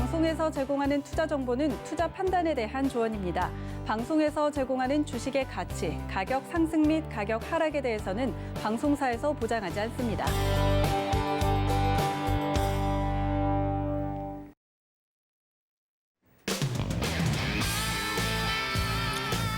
방송에서 제공하는 투자 정보는 투자 판단에 대한 조언입니다. 방송에서 제공하는 주식의 가치, 가격 상승 및 가격 하락에 대해서는 방송사에서 보장하지 않습니다.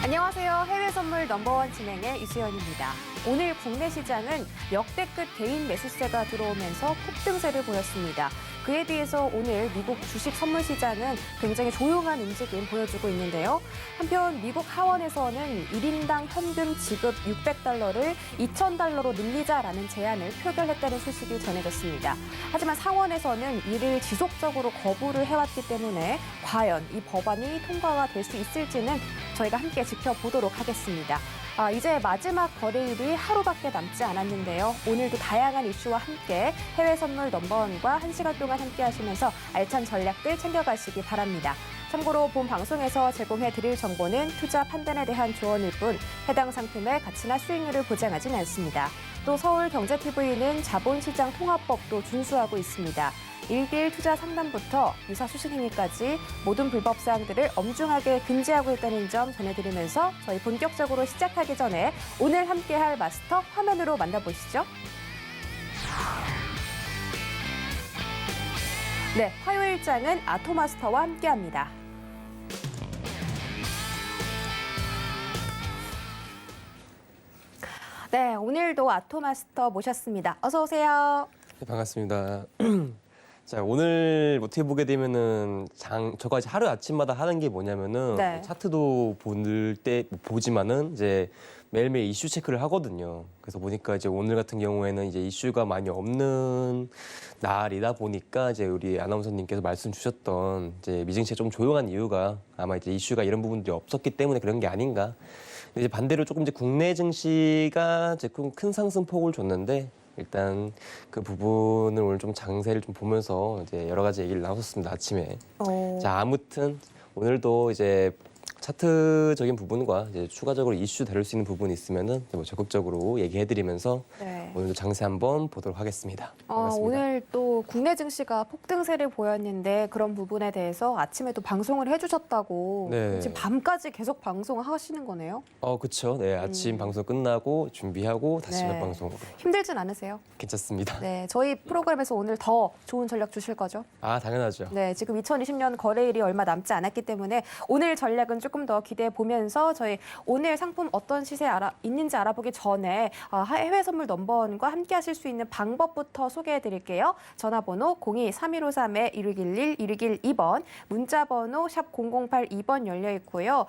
안녕하세요. 해외 선물 넘버원 진행의 이수연입니다. 오늘 국내 시장은 역대급 개인 매수세가 들어오면서 폭등세를 보였습니다. 그에 비해서 오늘 미국 주식 선물 시장은 굉장히 조용한 움직임 보여주고 있는데요. 한편 미국 하원에서는 1인당 현금 지급 600달러를 2,000달러로 늘리자라는 제안을 표결했다는 소식이 전해졌습니다. 하지만 상원에서는 이를 지속적으로 거부를 해왔기 때문에 과연 이 법안이 통과가 될 수 있을지는 저희가 함께 지켜보도록 하겠습니다. 이제 마지막 거래일이 하루밖에 남지 않았는데요. 오늘도 다양한 이슈와 함께 해외 선물 넘버원과 1시간 동안 함께 하시면서 알찬 전략들 챙겨가시기 바랍니다. 참고로 본 방송에서 제공해드릴 정보는 투자 판단에 대한 조언일 뿐 해당 상품의 가치나 수익률을 보장하진 않습니다. 또 서울경제TV는 자본시장 통합법도 준수하고 있습니다. 일개일 투자 상담부터 이사 수신 행위까지 모든 불법 사항들을 엄중하게 금지하고 있다는 점 전해드리면서 저희 본격적으로 시작하기 전에 오늘 함께할 마스터 화면으로 만나보시죠. 네, 화요일장은 아토마스터와 함께합니다. 네, 오늘도 아토마스터 모셨습니다. 어서 오세요. 네, 반갑습니다. 자, 오늘 어떻게 보게 되면은 저가 이제 하루 아침마다 하는 게 뭐냐면은 네. 차트도 볼 때 보지만은 이제 매일매일 이슈 체크를 하거든요. 그래서 보니까 이제 오늘 같은 경우에는 이제 이슈가 많이 없는 날이다 보니까 이제 우리 아나운서님께서 말씀 주셨던 이제 미증시가 좀 조용한 이유가 아마 이제 이슈가 이런 부분들이 없었기 때문에 그런 게 아닌가. 근데 이제 반대로 조금 이제 국내 증시가 이제 큰 상승폭을 줬는데 일단 그 부분을 오늘 좀 장세를 좀 보면서 이제 여러 가지 얘기를 나눴었습니다, 아침에. 자, 아무튼 오늘도 이제 차트적인 부분과 이제 추가적으로 이슈 다룰 수 있는 부분이 있으면은 뭐 적극적으로 얘기해드리면서 네. 오늘도 장세 한번 보도록 하겠습니다. 반갑습니다. 오늘 또 국내 증시가 폭등세를 보였는데 그런 부분에 대해서 아침에도 방송을 해주셨다고 네. 지금 밤까지 계속 방송을 하시는 거네요. 그렇죠. 네, 아침 방송 끝나고 준비하고 다시 네. 옆방송으로. 힘들진 않으세요? 괜찮습니다. 네, 저희 프로그램에서 오늘 더 좋은 전략 주실 거죠? 당연하죠. 네, 지금 2020년 거래일이 얼마 남지 않았기 때문에 오늘 전략은 조금 더 기대해 보면서 저희 오늘 상품 어떤 시세 있는지 알아보기 전에 해외 선물 넘버원과 함께 하실 수 있는 방법부터 소개해 드릴게요. 전화번호 02-3153-1611, 1612번, 문자번호 샵 0082번 열려 있고요.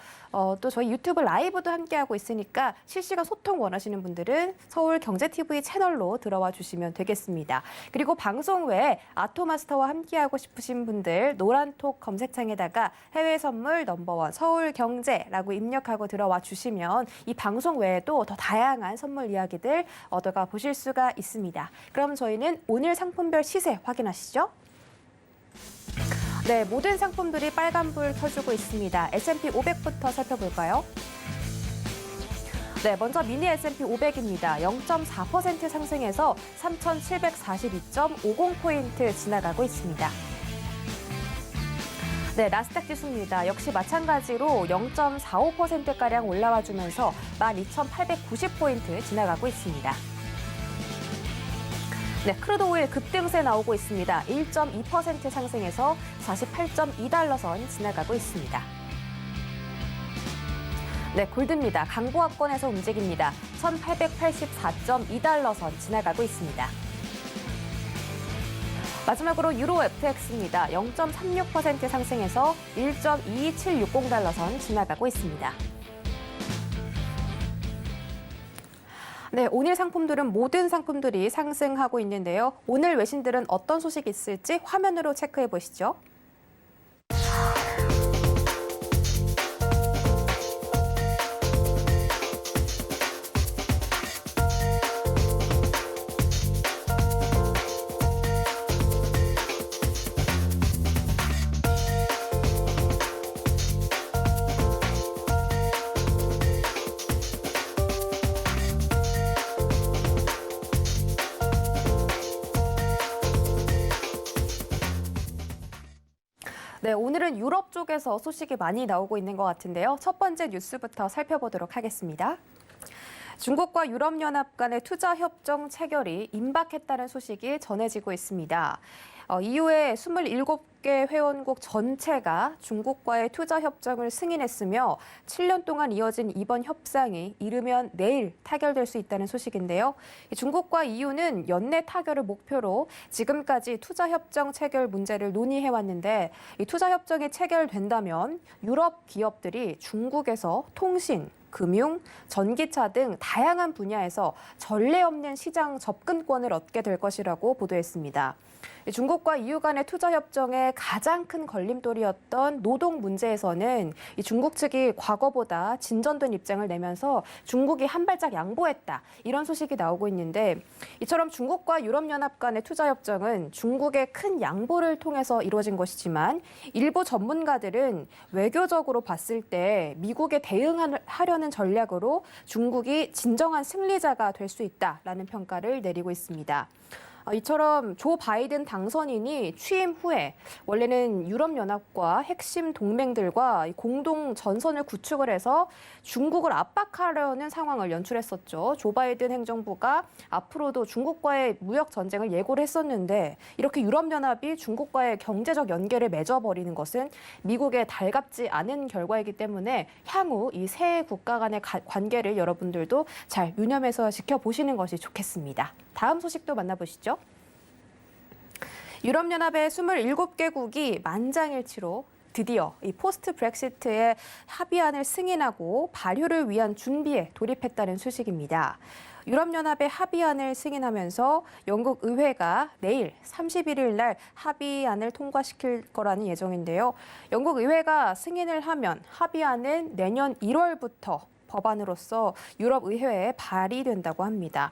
또 저희 유튜브 라이브도 함께하고 있으니까 실시간 소통 원하시는 분들은 서울경제TV 채널로 들어와 주시면 되겠습니다. 그리고 방송 외에 아토마스터와 함께하고 싶으신 분들 노란톡 검색창에다가 해외 선물 넘버원 서울경제라고 입력하고 들어와 주시면 이 방송 외에도 더 다양한 선물 이야기들 얻어가 보실 수가 있습니다. 그럼 저희는 오늘 상품별 시세 확인하시죠. 네, 모든 상품들이 빨간불 켜주고 있습니다. S&P 500부터 살펴볼까요? 네, 먼저 미니 S&P 500입니다. 0.4% 상승해서 3,742.50포인트 지나가고 있습니다. 네, 나스닥 지수입니다. 역시 마찬가지로 0.45%가량 올라와주면서 12,890포인트 지나가고 있습니다. 네, 크루드 오일 급등세 나오고 있습니다. 1.2% 상승해서 48.2달러 선 지나가고 있습니다. 네, 골드입니다. 강보합권에서 움직입니다. 1,884.2달러 선 지나가고 있습니다. 마지막으로 유로 FX입니다. 0.36% 상승해서 1.22760달러 선 지나가고 있습니다. 네, 오늘 상품들은 모든 상품들이 상승하고 있는데요. 오늘 외신들은 어떤 소식이 있을지 화면으로 체크해 보시죠. 네, 오늘은 유럽 쪽에서 소식이 많이 나오고 있는 것 같은데요. 첫 번째 뉴스부터 살펴보도록 하겠습니다. 중국과 유럽연합 간의 투자협정 체결이 임박했다는 소식이 전해지고 있습니다. EU의 27개 회원국 전체가 중국과의 투자협정을 승인했으며 7년 동안 이어진 이번 협상이 이르면 내일 타결될 수 있다는 소식인데요. 중국과 EU는 연내 타결을 목표로 지금까지 투자협정 체결 문제를 논의해왔는데 이 투자협정이 체결된다면 유럽 기업들이 중국에서 통신, 금융, 전기차 등 다양한 분야에서 전례 없는 시장 접근권을 얻게 될 것이라고 보도했습니다. 중국과 EU 간의 투자협정의 가장 큰 걸림돌이었던 노동 문제에서는 중국 측이 과거보다 진전된 입장을 내면서 중국이 한 발짝 양보했다. 이런 소식이 나오고 있는데 이처럼 중국과 유럽연합 간의 투자협정은 중국의 큰 양보를 통해서 이루어진 것이지만 일부 전문가들은 외교적으로 봤을 때 미국에 대응하려는 전략으로 중국이 진정한 승리자가 될 수 있다라는 평가를 내리고 있습니다. 이처럼 조 바이든 당선인이 취임 후에 원래는 유럽연합과 핵심 동맹들과 공동 전선을 구축을 해서 중국을 압박하려는 상황을 연출했었죠. 조 바이든 행정부가 앞으로도 중국과의 무역 전쟁을 예고를 했었는데 이렇게 유럽연합이 중국과의 경제적 연계를 맺어버리는 것은 미국에 달갑지 않은 결과이기 때문에 향후 이 세 국가 간의 관계를 여러분들도 잘 유념해서 지켜보시는 것이 좋겠습니다. 다음 소식도 만나보시죠. 유럽연합의 27개국이 만장일치로 드디어 이 포스트 브렉시트의 합의안을 승인하고 발효를 위한 준비에 돌입했다는 소식입니다. 유럽연합의 합의안을 승인하면서 영국 의회가 내일 31일 날 합의안을 통과시킬 거라는 예정인데요. 영국 의회가 승인을 하면 합의안은 내년 1월부터 법안으로서 유럽의회에 발의된다고 합니다.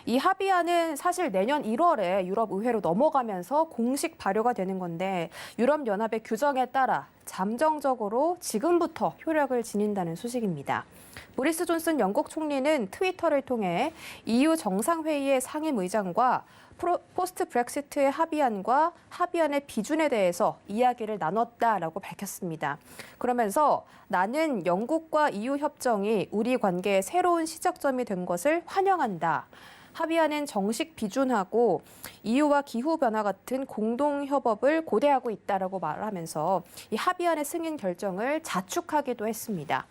이 합의안은 사실 내년 1월에 유럽의회로 넘어가면서 공식 발효가 되는 건데 유럽연합의 규정에 따라 잠정적으로 지금부터 효력을 지닌다는 소식입니다. 보리스 존슨 영국 총리는 트위터를 통해 EU 정상회의의 상임의장과 포스트 브렉시트의 합의안과 합의안의 비준에 대해서 이야기를 나눴다라고 밝혔습니다. 그러면서 나는 영국과 EU 협정이 우리 관계의 새로운 시작점이 된 것을 환영한다. 합의안은 정식 비준하고 EU와 기후변화 같은 공동협업을 고대하고 있다라고 말하면서 이 합의안의 승인 결정을 자축하기도 했습니다.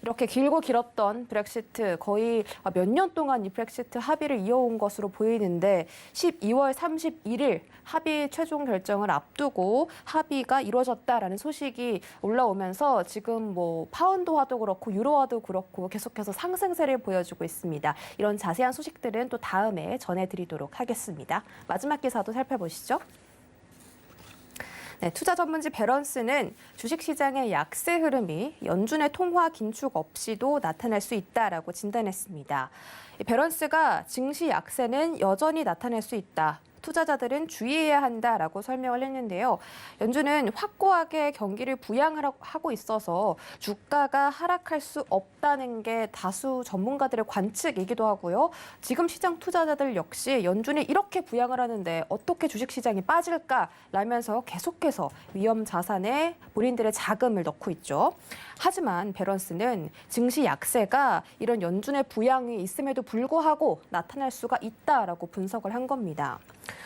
이렇게 길고 길었던 브렉시트 거의 몇 년 동안 이 브렉시트 합의를 이어온 것으로 보이는데 12월 31일 합의 최종 결정을 앞두고 합의가 이루어졌다라는 소식이 올라오면서 지금 파운드화도 그렇고 유로화도 그렇고 계속해서 상승세를 보여주고 있습니다. 이런 자세한 소식들은 또 다음에 전해드리도록 하겠습니다. 마지막 기사도 살펴보시죠. 네, 투자 전문지 배런스는 주식시장의 약세 흐름이 연준의 통화 긴축 없이도 나타날 수 있다라고 진단했습니다. 배런스가 증시 약세는 여전히 나타날 수 있다. 투자자들은 주의해야 한다라고 설명을 했는데요. 연준은 확고하게 경기를 부양을 하고 있어서 주가가 하락할 수 없다는 게 다수 전문가들의 관측이기도 하고요. 지금 시장 투자자들 역시 연준이 이렇게 부양을 하는데 어떻게 주식시장이 빠질까라면서 계속해서 위험 자산에 본인들의 자금을 넣고 있죠. 하지만 배런스는 증시 약세가 이런 연준의 부양이 있음에도 불구하고 나타날 수가 있다라고 분석을 한 겁니다.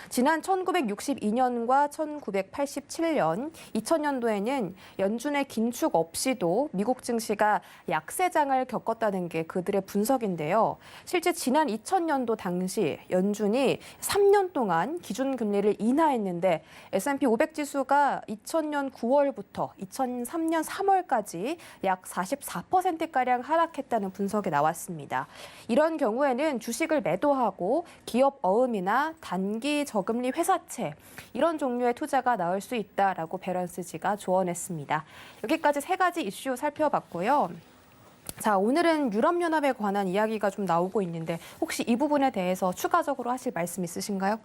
지난 1962년과 1987년, 2000년도에는 연준의 긴축 없이도 미국 증시가 약세장을 겪었다는 게 그들의 분석인데요. 실제 지난 2000년도 당시 연준이 3년 동안 기준금리를 인하했는데 S&P 500 지수가 2000년 9월부터 2003년 3월까지 약 44%가량 하락했다는 분석이 나왔습니다. 이런 경우에는 주식을 매도하고 기업 어음이나 단기 저금리 회사채 이런 종류의 투자가 나올 수 있다라고 배런스지가 조언했습니다. 여기까지 세 가지 이슈 살펴봤고요. 자, 오늘은 유럽연합에 관한 이야기가 좀 나오고 있는데 혹시 이 부분에 대해서 추가적으로 하실 말씀 있으신가요?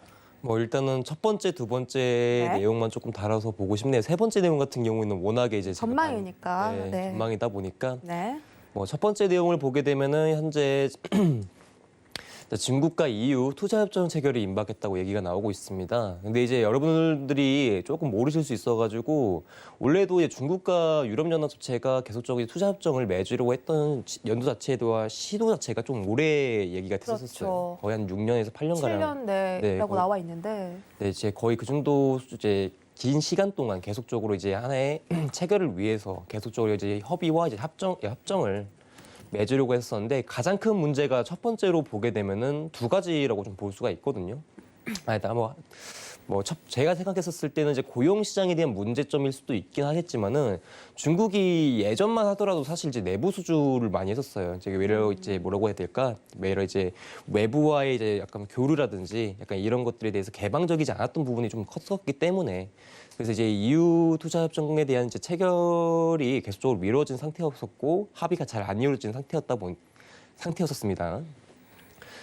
일단은 첫 번째, 두 번째 내용만 조금 다뤄서 보고 싶네요. 세 번째 내용 같은 경우에는 워낙에 이제 전망이니까. 전망이다 보니까 네. 첫 번째 내용을 보게 되면은 현재 중국과 EU 투자협정 체결이 임박했다고 얘기가 나오고 있습니다. 근데 이제 여러분들이 조금 모르실 수 있어가지고 원래도 이제 중국과 유럽연합 자체가 계속적으로 투자협정을 맺으려고 했던 연도 자체와 시도 자체가 좀 오래 얘기가 됐었어요. 그렇죠. 거의 한 6년에서 8년가량. 7년 내라고 거의- 나와 있는데. 네, 이제 거의 그 정도 이제 긴 시간 동안 계속적으로 이제 하나의 체결을 위해서 계속적으로 이제 협의와 이제 협정을 맺으려고 했었는데 가장 큰 문제가 첫 번째로 보게 되면은 두 가지라고 좀 볼 수가 있거든요. 일단 제가 생각했었을 때는 이제 고용 시장에 대한 문제점일 수도 있긴 하겠지만은 중국이 예전만 하더라도 사실 이제 내부 수주를 많이 했었어요. 이제 외려 이제 뭐라고 해야 될까? 외려 이제 외부와의 이제 약간 교류라든지 약간 이런 것들에 대해서 개방적이지 않았던 부분이 좀 컸었기 때문에 그래서 이제 EU 투자 협정에 대한 이제 체결이 계속적으로 미뤄진 상태였었고 합의가 잘 안 이루어진 상태였었습니다.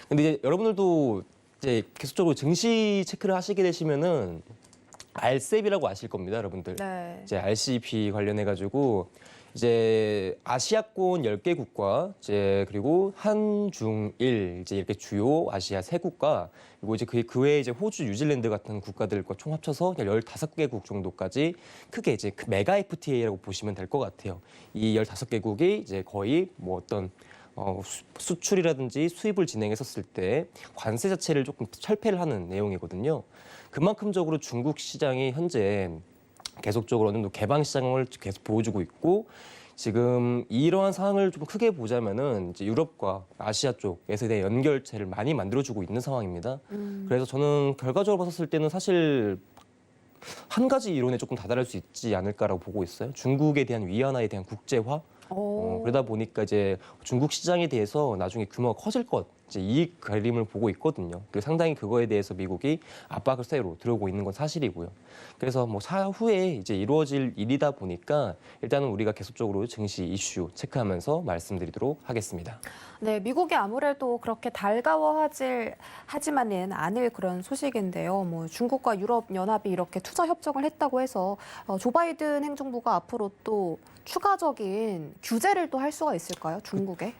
근데 이제 여러분들도 이제 계속적으로 증시 체크를 하시게 되시면은 RCEP이라고 아실 겁니다, 여러분들. 네. 이제 RCEP 관련해 가지고 이제 아시아권 10개국과 이제 그리고 한중일 이제 이렇게 주요 아시아 3국가 그리고 이제 그 외에 이제 호주, 뉴질랜드 같은 국가들과 총 합쳐서 15개국 정도까지 크게 이제 메가 FTA라고 보시면 될 것 같아요. 이 15개국이 이제 거의 뭐 어떤 수출이라든지 수입을 진행했었을 때 관세 자체를 조금 철폐를 하는 내용이거든요. 그만큼적으로 중국 시장이 현재 계속적으로 어느 정도 개방 시장을 계속 보여주고 있고 지금 이러한 상황을 좀 크게 보자면은 이제 유럽과 아시아 쪽에서 대한 연결체를 많이 만들어주고 있는 상황입니다. 그래서 저는 결과적으로 봤을 때는 사실 한 가지 이론에 조금 다다를 수 있지 않을까라고 보고 있어요. 중국에 대한 위안화에 대한 국제화. 그러다 보니까 이제 중국 시장에 대해서 나중에 규모가 커질 것, 이제 이 그림을 보고 있거든요. 그리고 상당히 그거에 대해서 미국이 압박을 세로 들어오고 있는 건 사실이고요. 그래서 뭐 사후에 이제 이루어질 일이다 보니까 일단은 우리가 계속적으로 증시 이슈 체크하면서 말씀드리도록 하겠습니다. 네, 미국이 아무래도 그렇게 하지만은 않을 그런 소식인데요. 뭐 중국과 유럽 연합이 이렇게 투자 협정을 했다고 해서 조 바이든 행정부가 앞으로 또 추가적인 규제를 또 할 수가 있을까요? 중국에?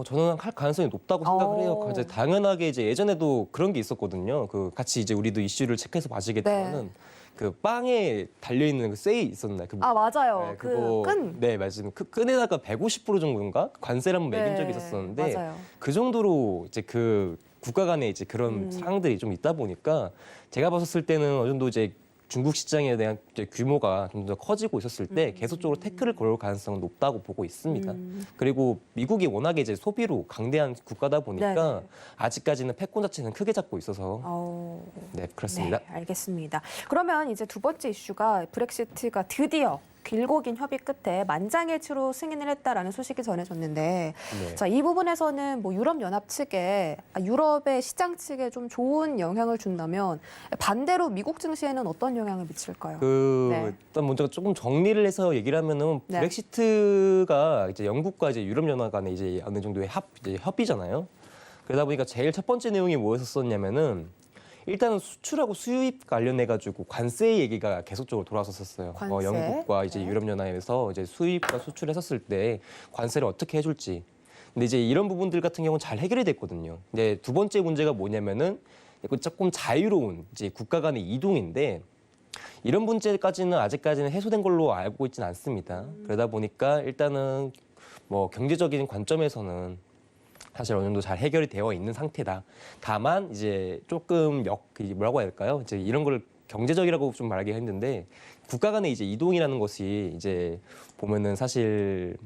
저는 할 가능성이 높다고 생각을 해요. 이제 당연하게 이제 예전에도 그런 게 있었거든요. 그 같이 이제 우리도 이슈를 체크해서 봐주겠지만은 그 빵에 달려 있는 그 세일 있었나요? 맞아요. 네, 그 끈. 네, 맞습니다. 그 끈에다가 150% 정도인가 관세를 한번 매긴 적이 있었었는데 맞아요. 그 정도로 이제 그 국가 간에 이제 그런 상황들이 좀 있다 보니까 제가 봤었을 때는 어느 정도 이제 중국 시장에 대한 이제 규모가 좀 더 커지고 있었을 때 계속적으로 태클을 걸을 가능성은 높다고 보고 있습니다. 그리고 미국이 워낙에 이제 소비로 강대한 국가다 보니까 네네. 아직까지는 패권 자체는 크게 잡고 있어서 네, 그렇습니다. 네, 알겠습니다. 그러면 이제 두 번째 이슈가 브렉시트가 드디어 길고 긴 협의 끝에 만장일치로 승인을 했다라는 소식이 전해졌는데 네. 자, 이 부분에서는 뭐 유럽연합 측에 유럽의 시장 측에 좀 좋은 영향을 준다면 반대로 미국 증시에는 어떤 영향을 미칠까요? 네. 일단 먼저 조금 정리를 해서 얘기를 하면은 네. 브렉시트가 이제 영국과 이제 유럽연합 간에 이제 어느 정도의 이제 협의잖아요. 그러다 보니까 제일 첫 번째 내용이 뭐였었냐면은 일단은 수출하고 수입 관련해 가지고 관세 얘기가 계속적으로 돌아왔었어요. 관세? 영국과 이제 네. 유럽연합에서 이제 수입과 수출했었을 때 관세를 어떻게 해줄지. 근데 이제 이런 부분들 같은 경우는 잘 해결이 됐거든요. 근데 두 번째 문제가 뭐냐면은 조금 자유로운 이제 국가 간의 이동인데 이런 문제까지는 아직까지는 해소된 걸로 알고 있지는 않습니다. 그러다 보니까 일단은 뭐 경제적인 관점에서는 사실 어느 정도 잘 해결이 되어 있는 상태다. 다만 이제 조금 뭐라고 해야 될까요? 이제 이런 걸 경제적이라고 좀 말하기 힘든데 국가 간의 이제 이동이라는 것이 이제 보면은 사실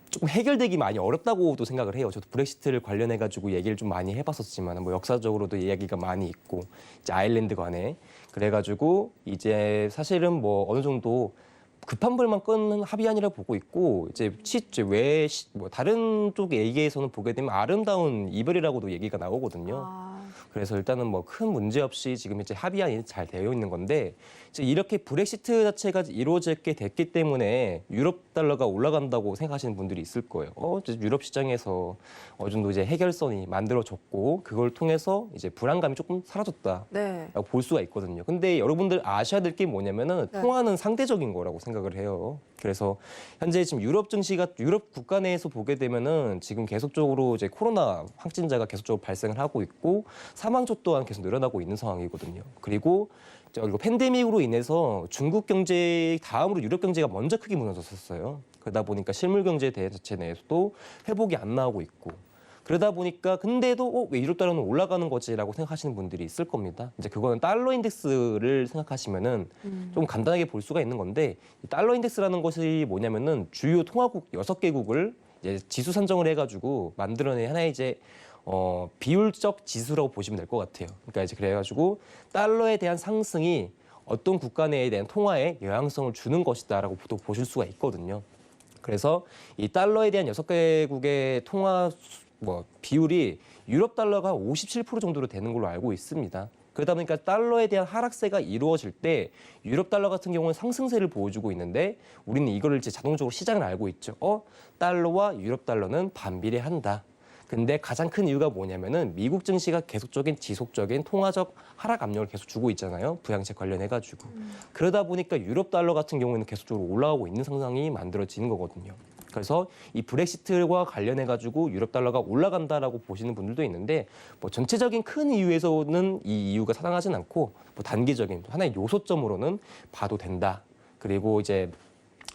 조금 해결되기 많이 어렵다고도 생각을 해요. 저도 브렉시트를 관련해 가지고 얘기를 좀 많이 해봤었지만 뭐 역사적으로도 이야기가 많이 있고 이제 아일랜드 간에 그래가지고 이제 사실은 뭐 어느 정도 급한 불만 끄는 합의안이라 보고 있고 이제 뭐 다른 쪽 얘기에서는 보게 되면 아름다운 이별이라고도 얘기가 나오거든요. 그래서 일단은 뭐 큰 문제 없이 지금 이제 합의안이 잘 되어 있는 건데 이제 이렇게 브렉시트 자체가 이루어지게 됐기 때문에 유럽 달러가 올라간다고 생각하시는 분들이 있을 거예요. 이제 유럽 시장에서 어느 정도 이제 해결선이 만들어졌고 그걸 통해서 이제 불안감이 조금 사라졌다라고 네. 볼 수가 있거든요. 근데 여러분들 아셔야 될 게 뭐냐면은 통화는 상대적인 거라고 생각을 해요. 그래서 현재 지금 유럽 국가 내에서 보게 되면은 지금 계속적으로 이제 코로나 확진자가 계속적으로 발생을 하고 있고 사망자 또한 계속 늘어나고 있는 상황이거든요. 그리고 팬데믹으로 인해서 중국 경제 다음으로 유럽 경제가 먼저 크게 무너졌었어요. 그러다 보니까 실물 경제 자체 내에서도 회복이 안 나오고 있고 그러다 보니까 근데도 왜 유럽 달러는 올라가는 거지라고 생각하시는 분들이 있을 겁니다. 이제 그거는 달러 인덱스를 생각하시면은 좀 간단하게 볼 수가 있는 건데 이 달러 인덱스라는 것이 뭐냐면은 주요 통화국 6개국을 이제 지수 산정을 해가지고 만들어낸 하나의 이제 비율적 지수라고 보시면 될 것 같아요. 그러니까 이제 그래가지고 달러에 대한 상승이 어떤 국가 내에 대한 통화에 영향성을 주는 것이다라고 또 보실 수가 있거든요. 그래서 이 달러에 대한 6개국의 통화 비율이 유럽 달러가 57% 정도로 되는 걸로 알고 있습니다. 그러다 보니까 달러에 대한 하락세가 이루어질 때 유럽 달러 같은 경우는 상승세를 보여주고 있는데 우리는 이거를 이제 자동적으로 시장을 알고 있죠. 달러와 유럽 달러는 반비례한다. 근데 가장 큰 이유가 뭐냐면은 미국 증시가 계속적인 지속적인 통화적 하락 압력을 계속 주고 있잖아요. 부양책 관련해가지고. 그러다 보니까 유럽 달러 같은 경우에는 계속적으로 올라가고 있는 상황이 만들어지는 거거든요. 그래서 이 브렉시트와 관련해가지고 유럽 달러가 올라간다라고 보시는 분들도 있는데 전체적인 큰 이유에서는 이 이유가 타당하진 않고 단기적인 하나의 요소점으로는 봐도 된다. 그리고 이제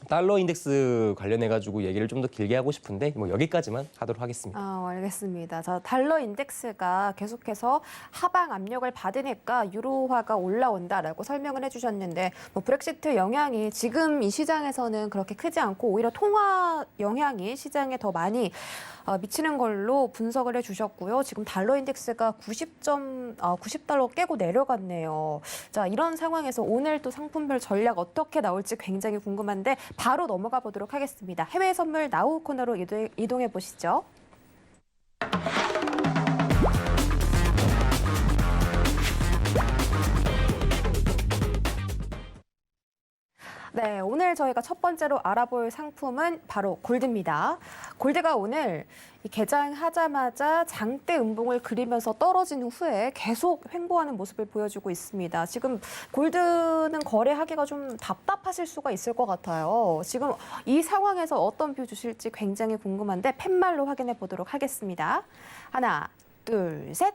달러 인덱스 관련해가지고 얘기를 좀 더 길게 하고 싶은데 여기까지만 하도록 하겠습니다. 알겠습니다. 자, 달러 인덱스가 계속해서 하방 압력을 받으니까 유로화가 올라온다라고 설명을 해주셨는데 브렉시트 영향이 지금 이 시장에서는 그렇게 크지 않고 오히려 통화 영향이 시장에 더 많이 미치는 걸로 분석을 해주셨고요. 지금 달러 인덱스가 90달러 깨고 내려갔네요. 자, 이런 상황에서 오늘 또 상품별 전략 어떻게 나올지 굉장히 궁금한데 바로 넘어가 보도록 하겠습니다. 해외 선물 나우 코너로 이동해 보시죠. 네, 오늘 저희가 첫 번째로 알아볼 상품은 바로 골드입니다. 골드가 오늘 개장하자마자 장대 음봉을 그리면서 떨어진 후에 계속 횡보하는 모습을 보여주고 있습니다. 지금 골드는 거래하기가 좀 답답하실 수가 있을 것 같아요. 지금 이 상황에서 어떤 뷰 주실지 굉장히 궁금한데 팻말로 확인해 보도록 하겠습니다. 하나, 둘, 셋.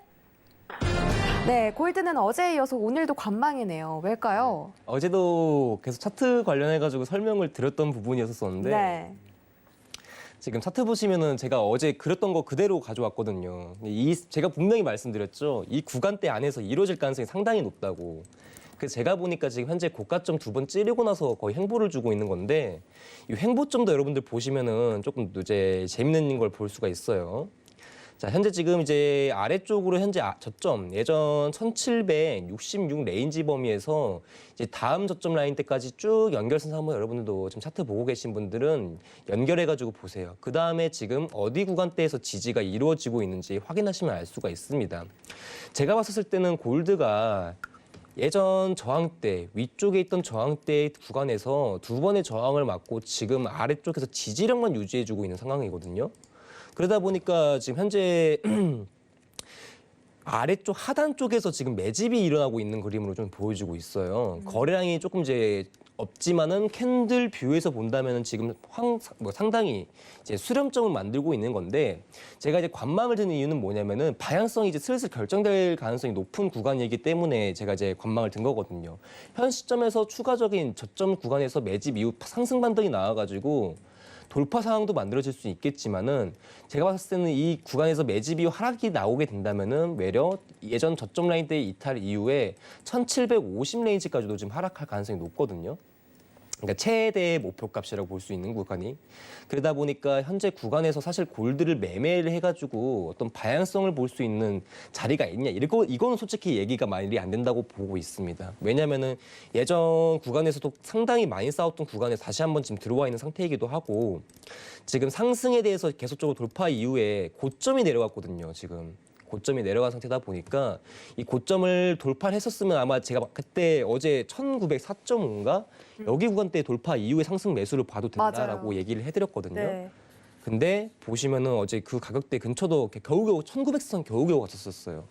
네, 골드는 어제에 이어서 오늘도 관망이네요. 왜일까요? 어제도 계속 차트 관련해가지고 설명을 드렸던 부분이었었는데 네. 지금 차트 보시면은 제가 어제 그렸던 거 그대로 가져왔거든요. 제가 분명히 말씀드렸죠. 이 구간대 안에서 이루어질 가능성이 상당히 높다고. 그래서 제가 보니까 지금 현재 고가점 2번 찌르고 나서 거의 횡보를 주고 있는 건데 이 횡보점도 여러분들 보시면은 조금 이제 재밌는 걸 볼 수가 있어요. 자, 현재 지금 이제 아래쪽으로 현재 저점 예전 1766 레인지 범위에서 이제 다음 저점 라인 때까지 쭉 연결선 한번 여러분들도 지금 차트 보고 계신 분들은 연결해가지고 보세요. 그 다음에 지금 어디 구간대에서 지지가 이루어지고 있는지 확인하시면 알 수가 있습니다. 제가 봤었을 때는 골드가 예전 저항대, 위쪽에 있던 저항대 구간에서 2번의 저항을 맞고 지금 아래쪽에서 지지력만 유지해주고 있는 상황이거든요. 그러다 보니까 지금 현재 아래쪽 하단 쪽에서 지금 매집이 일어나고 있는 그림으로 좀 보여지고 있어요. 거래량이 조금 이제 없지만은 캔들 뷰에서 본다면은 지금 상당히 이제 수렴점을 만들고 있는 건데 제가 이제 관망을 드는 이유는 뭐냐면은 방향성이 이제 슬슬 결정될 가능성이 높은 구간이기 때문에 제가 이제 관망을 든 거거든요. 현 시점에서 추가적인 저점 구간에서 매집 이후 상승 반등이 나와가지고 돌파 상황도 만들어질 수 있겠지만은 제가 봤을 때는 이 구간에서 매집 이후 하락이 나오게 된다면은 외려 예전 저점 라인 때 이탈 이후에 1750 레인지까지도 지금 하락할 가능성이 높거든요. 그러니까 최대의 목표값이라고 볼 수 있는 구간이. 그러다 보니까 현재 구간에서 사실 골드를 매매를 해가지고 어떤 방향성을 볼 수 있는 자리가 있냐. 이거는 솔직히 얘기가 말이 안 된다고 보고 있습니다. 왜냐면은 예전 구간에서도 상당히 많이 싸웠던 구간에서 다시 한번 지금 들어와 있는 상태이기도 하고 지금 상승에 대해서 계속적으로 돌파 이후에 고점이 내려갔거든요, 지금. 고점이 내려간 상태다 보니까 이 고점을 돌파를 했었으면 아마 제가 어제 1904.5인가 여기 구간대 돌파 이후에 상승 매수를 봐도 된다라고 맞아요. 얘기를 해드렸거든요. 네. 근데 보시면은 어제 그 가격대 근처도 겨우겨우 1900선 겨우겨우 갔었어요.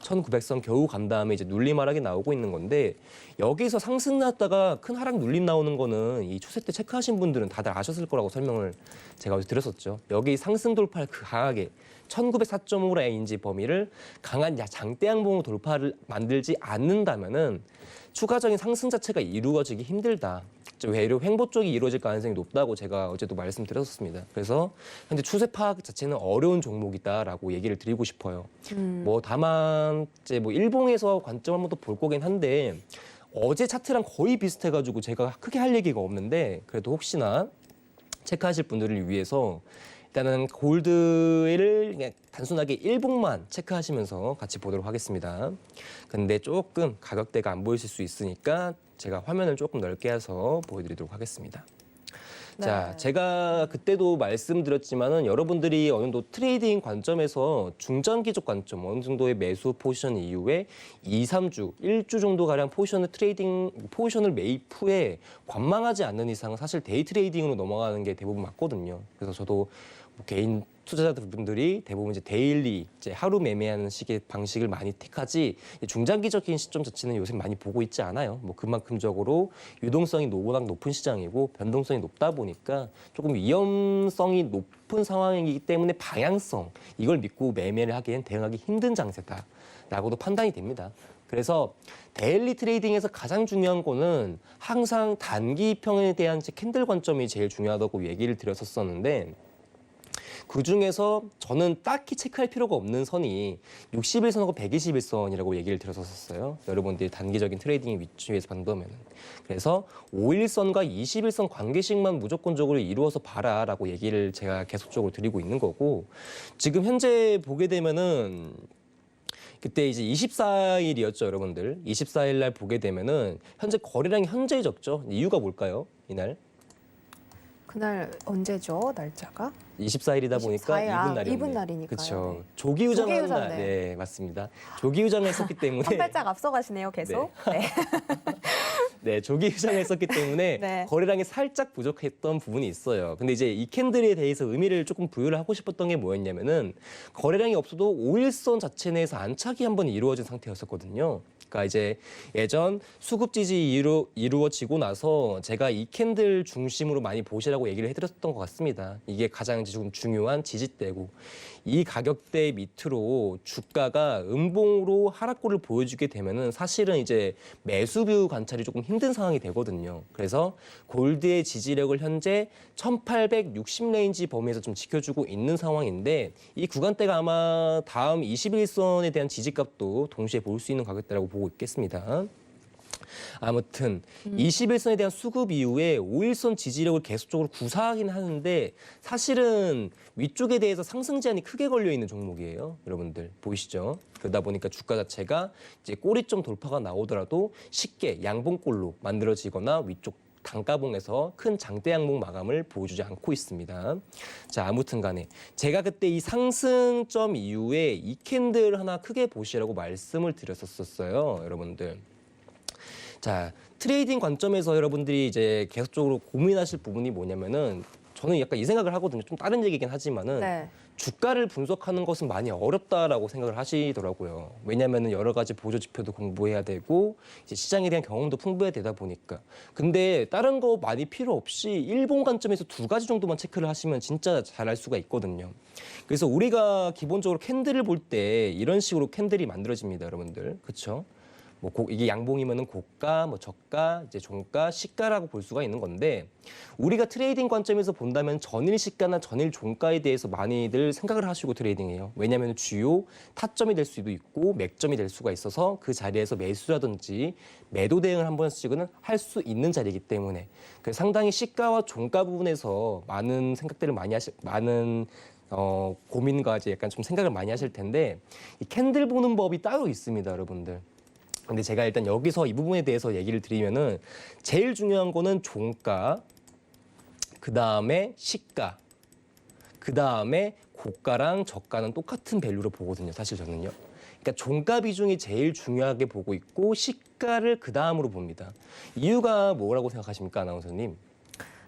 1900선 겨우 간 다음에 이제 눌림 하락이 나오고 있는 건데 여기서 상승 났다가 큰 하락 눌림 나오는 거는 이 추세 때 체크하신 분들은 다들 아셨을 거라고 설명을 제가 어제 드렸었죠. 여기 상승 돌파를 그 강하게 1904.5 레인지 범위를 강한 장대 양봉으로 돌파를 만들지 않는다면은 추가적인 상승 자체가 이루어지기 힘들다. 외려 횡보 쪽이 이루어질 가능성이 높다고 제가 어제도 말씀드렸었습니다. 그래서 현재 추세 파악 자체는 어려운 종목이다라고 얘기를 드리고 싶어요. 뭐 다만 이제 뭐 일봉에서 관점 한번 더 볼 거긴 한데 어제 차트랑 거의 비슷해가지고 제가 크게 할 얘기가 없는데 그래도 혹시나 체크하실 분들을 위해서 일단은 골드를 그냥 단순하게 일봉만 체크하시면서 같이 보도록 하겠습니다. 근데 조금 가격대가 안 보이실 수 있으니까 제가 화면을 조금 넓게 해서 보여드리도록 하겠습니다. 네. 자, 제가 그때도 말씀드렸지만은 여러분들이 어느 정도 트레이딩 관점에서 중장기적 관점, 어느 정도의 매수 포지션 이후에 2, 3주, 1주 정도 가량 포지션을 매입 후에 관망하지 않는 이상은 사실 데이 트레이딩으로 넘어가는 게 대부분 맞거든요. 그래서 저도 뭐 개인 투자자분들이 대부분 이제 데일리, 이제 하루 매매하는 식의 방식을 많이 택하지 중장기적인 시점 자체는 요새 많이 보고 있지 않아요. 뭐 그만큼적으로 유동성이 워낙 높은 시장이고 변동성이 높다 보니까 조금 위험성이 높은 상황이기 때문에 방향성 이걸 믿고 매매를 하기엔 대응하기 힘든 장세다라고도 판단이 됩니다. 그래서 데일리 트레이딩에서 가장 중요한 거는 항상 단기평에 대한 캔들 관점이 제일 중요하다고 얘기를 드렸었는데 그중에서 저는 딱히 체크할 필요가 없는 선이 61선하고 121선이라고 얘기를 드렸었어요. 여러분들이 단기적인 트레이딩 위치에서 본다면. 그래서 51선과 21선 관계식만 무조건적으로 이루어서 봐라라고 얘기를 제가 계속적으로 드리고 있는 거고 지금 현재 보게 되면은 그때 이제 24일이었죠, 여러분들. 24일 날 보게 되면은 현재 거래량이 현저히 적죠. 이유가 뭘까요? 이날? 그날 언제죠? 날짜가? 24일이다 보니까 24일, 이분 날이었네요. 이분 날이니까요. 그렇죠. 네. 조기유장하는 조기유장, 날. 네. 네, 맞습니다. 조기유장을 했었기 때문에 한 발짝 앞서가시네요, 계속. 네. 네, 조기유장을 했었기 때문에 네. 거래량이 살짝 부족했던 부분이 있어요. 근데 이제 이 캔들에 대해서 의미를 조금 부여를 하고 싶었던 게 뭐였냐면은 거래량이 없어도 5일선 자체 내에서 안착이 한번 이루어진 상태였었거든요. 그러니까 이제 예전 수급 지지 이루어지고 나서 제가 이 캔들 중심으로 많이 보시라고 얘기를 해드렸던 것 같습니다. 이게 가장 지금 중요한 지지대고 이 가격대 밑으로 주가가 음봉으로 하락골을 보여주게 되면은 사실은 이제 매수뷰 관찰이 조금 힘든 상황이 되거든요. 그래서 골드의 지지력을 현재 1860 레인지 범위에서 좀 지켜주고 있는 상황인데 이 구간대가 아마 다음 21선에 대한 지지값도 동시에 볼 수 있는 가격대라고 보고 있겠습니다. 아무튼 21선에 대한 수급 이후에 5일선 지지력을 계속적으로 구사하긴 하는데 사실은 위쪽에 대해서 상승 제한이 크게 걸려 있는 종목이에요. 여러분들 보이시죠? 그러다 보니까 주가 자체가 이제 꼬리점 돌파가 나오더라도 쉽게 양봉골로 만들어지거나 위쪽 단가봉에서 큰 장대 양봉 마감을 보여주지 않고 있습니다. 자, 아무튼 간에 제가 그때 이 상승점 이후에 이 캔들 하나 크게 보시라고 말씀을 드렸었어요, 여러분들. 자, 트레이딩 관점에서 여러분들이 이제 계속적으로 고민하실 부분이 뭐냐면은 저는 약간 이 생각을 하거든요. 좀 다른 얘기긴 하지만은 네. 주가를 분석하는 것은 많이 어렵다라고 생각을 하시더라고요. 왜냐하면 여러 가지 보조 지표도 공부해야 되고 이제 시장에 대한 경험도 풍부해야 되다 보니까. 근데 다른 거 많이 필요 없이 일본 관점에서 두 가지 정도만 체크를 하시면 진짜 잘할 수가 있거든요. 그래서 우리가 기본적으로 캔들을 볼 때 이런 식으로 캔들이 만들어집니다, 여러분들. 그렇죠? 뭐 이게 양봉이면은 고가, 뭐 저가, 이제 종가, 시가라고 볼 수가 있는 건데 우리가 트레이딩 관점에서 본다면 전일 시가나 전일 종가에 대해서 많이들 생각을 하시고 트레이딩해요. 왜냐하면 주요 타점이 될 수도 있고 맥점이 될 수가 있어서 그 자리에서 매수라든지 매도 대응을 한 번씩은 할 수 있는 자리이기 때문에 상당히 시가와 종가 부분에서 많은 생각들을 많은 고민과 이제 약간 좀 생각을 많이 하실 텐데 이 캔들 보는 법이 따로 있습니다, 여러분들. 근데 제가 일단 여기서 이 부분에 대해서 얘기를 드리면은 제일 중요한 거는 종가, 그 다음에 시가, 그 다음에 고가랑 저가는 똑같은 밸류로 보거든요, 사실 저는요. 그러니까 종가 비중이 제일 중요하게 보고 있고 시가를 그 다음으로 봅니다. 이유가 뭐라고 생각하십니까, 아나운서님?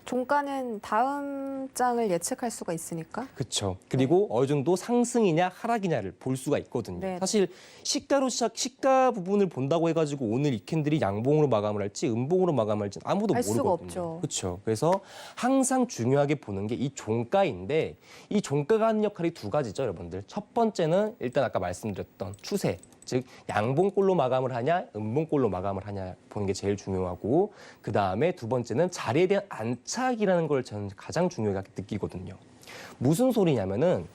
종가는 다음 장을 예측할 수가 있으니까. 그렇죠. 그리고 어느 정도 상승이냐 하락이냐를 볼 수가 있거든요. 네. 사실 시가 부분을 본다고 해가지고 오늘 이 캔들이 양봉으로 마감을 할지 음봉으로 마감을 할지 아무도 알 수가 모르거든요. 없죠. 그렇죠. 그래서 항상 중요하게 보는 게 이 종가인데 이 종가가 하는 역할이 두 가지죠, 여러분들. 첫 번째는 일단 아까 말씀드렸던 추세. 즉 양봉꼴로 마감을 하냐 음봉꼴로 마감을 하냐 보는 게 제일 중요하고 그다음에 두 번째는 자리에 대한 안착이라는 걸 저는 가장 중요하게 느끼거든요. 무슨 소리냐면은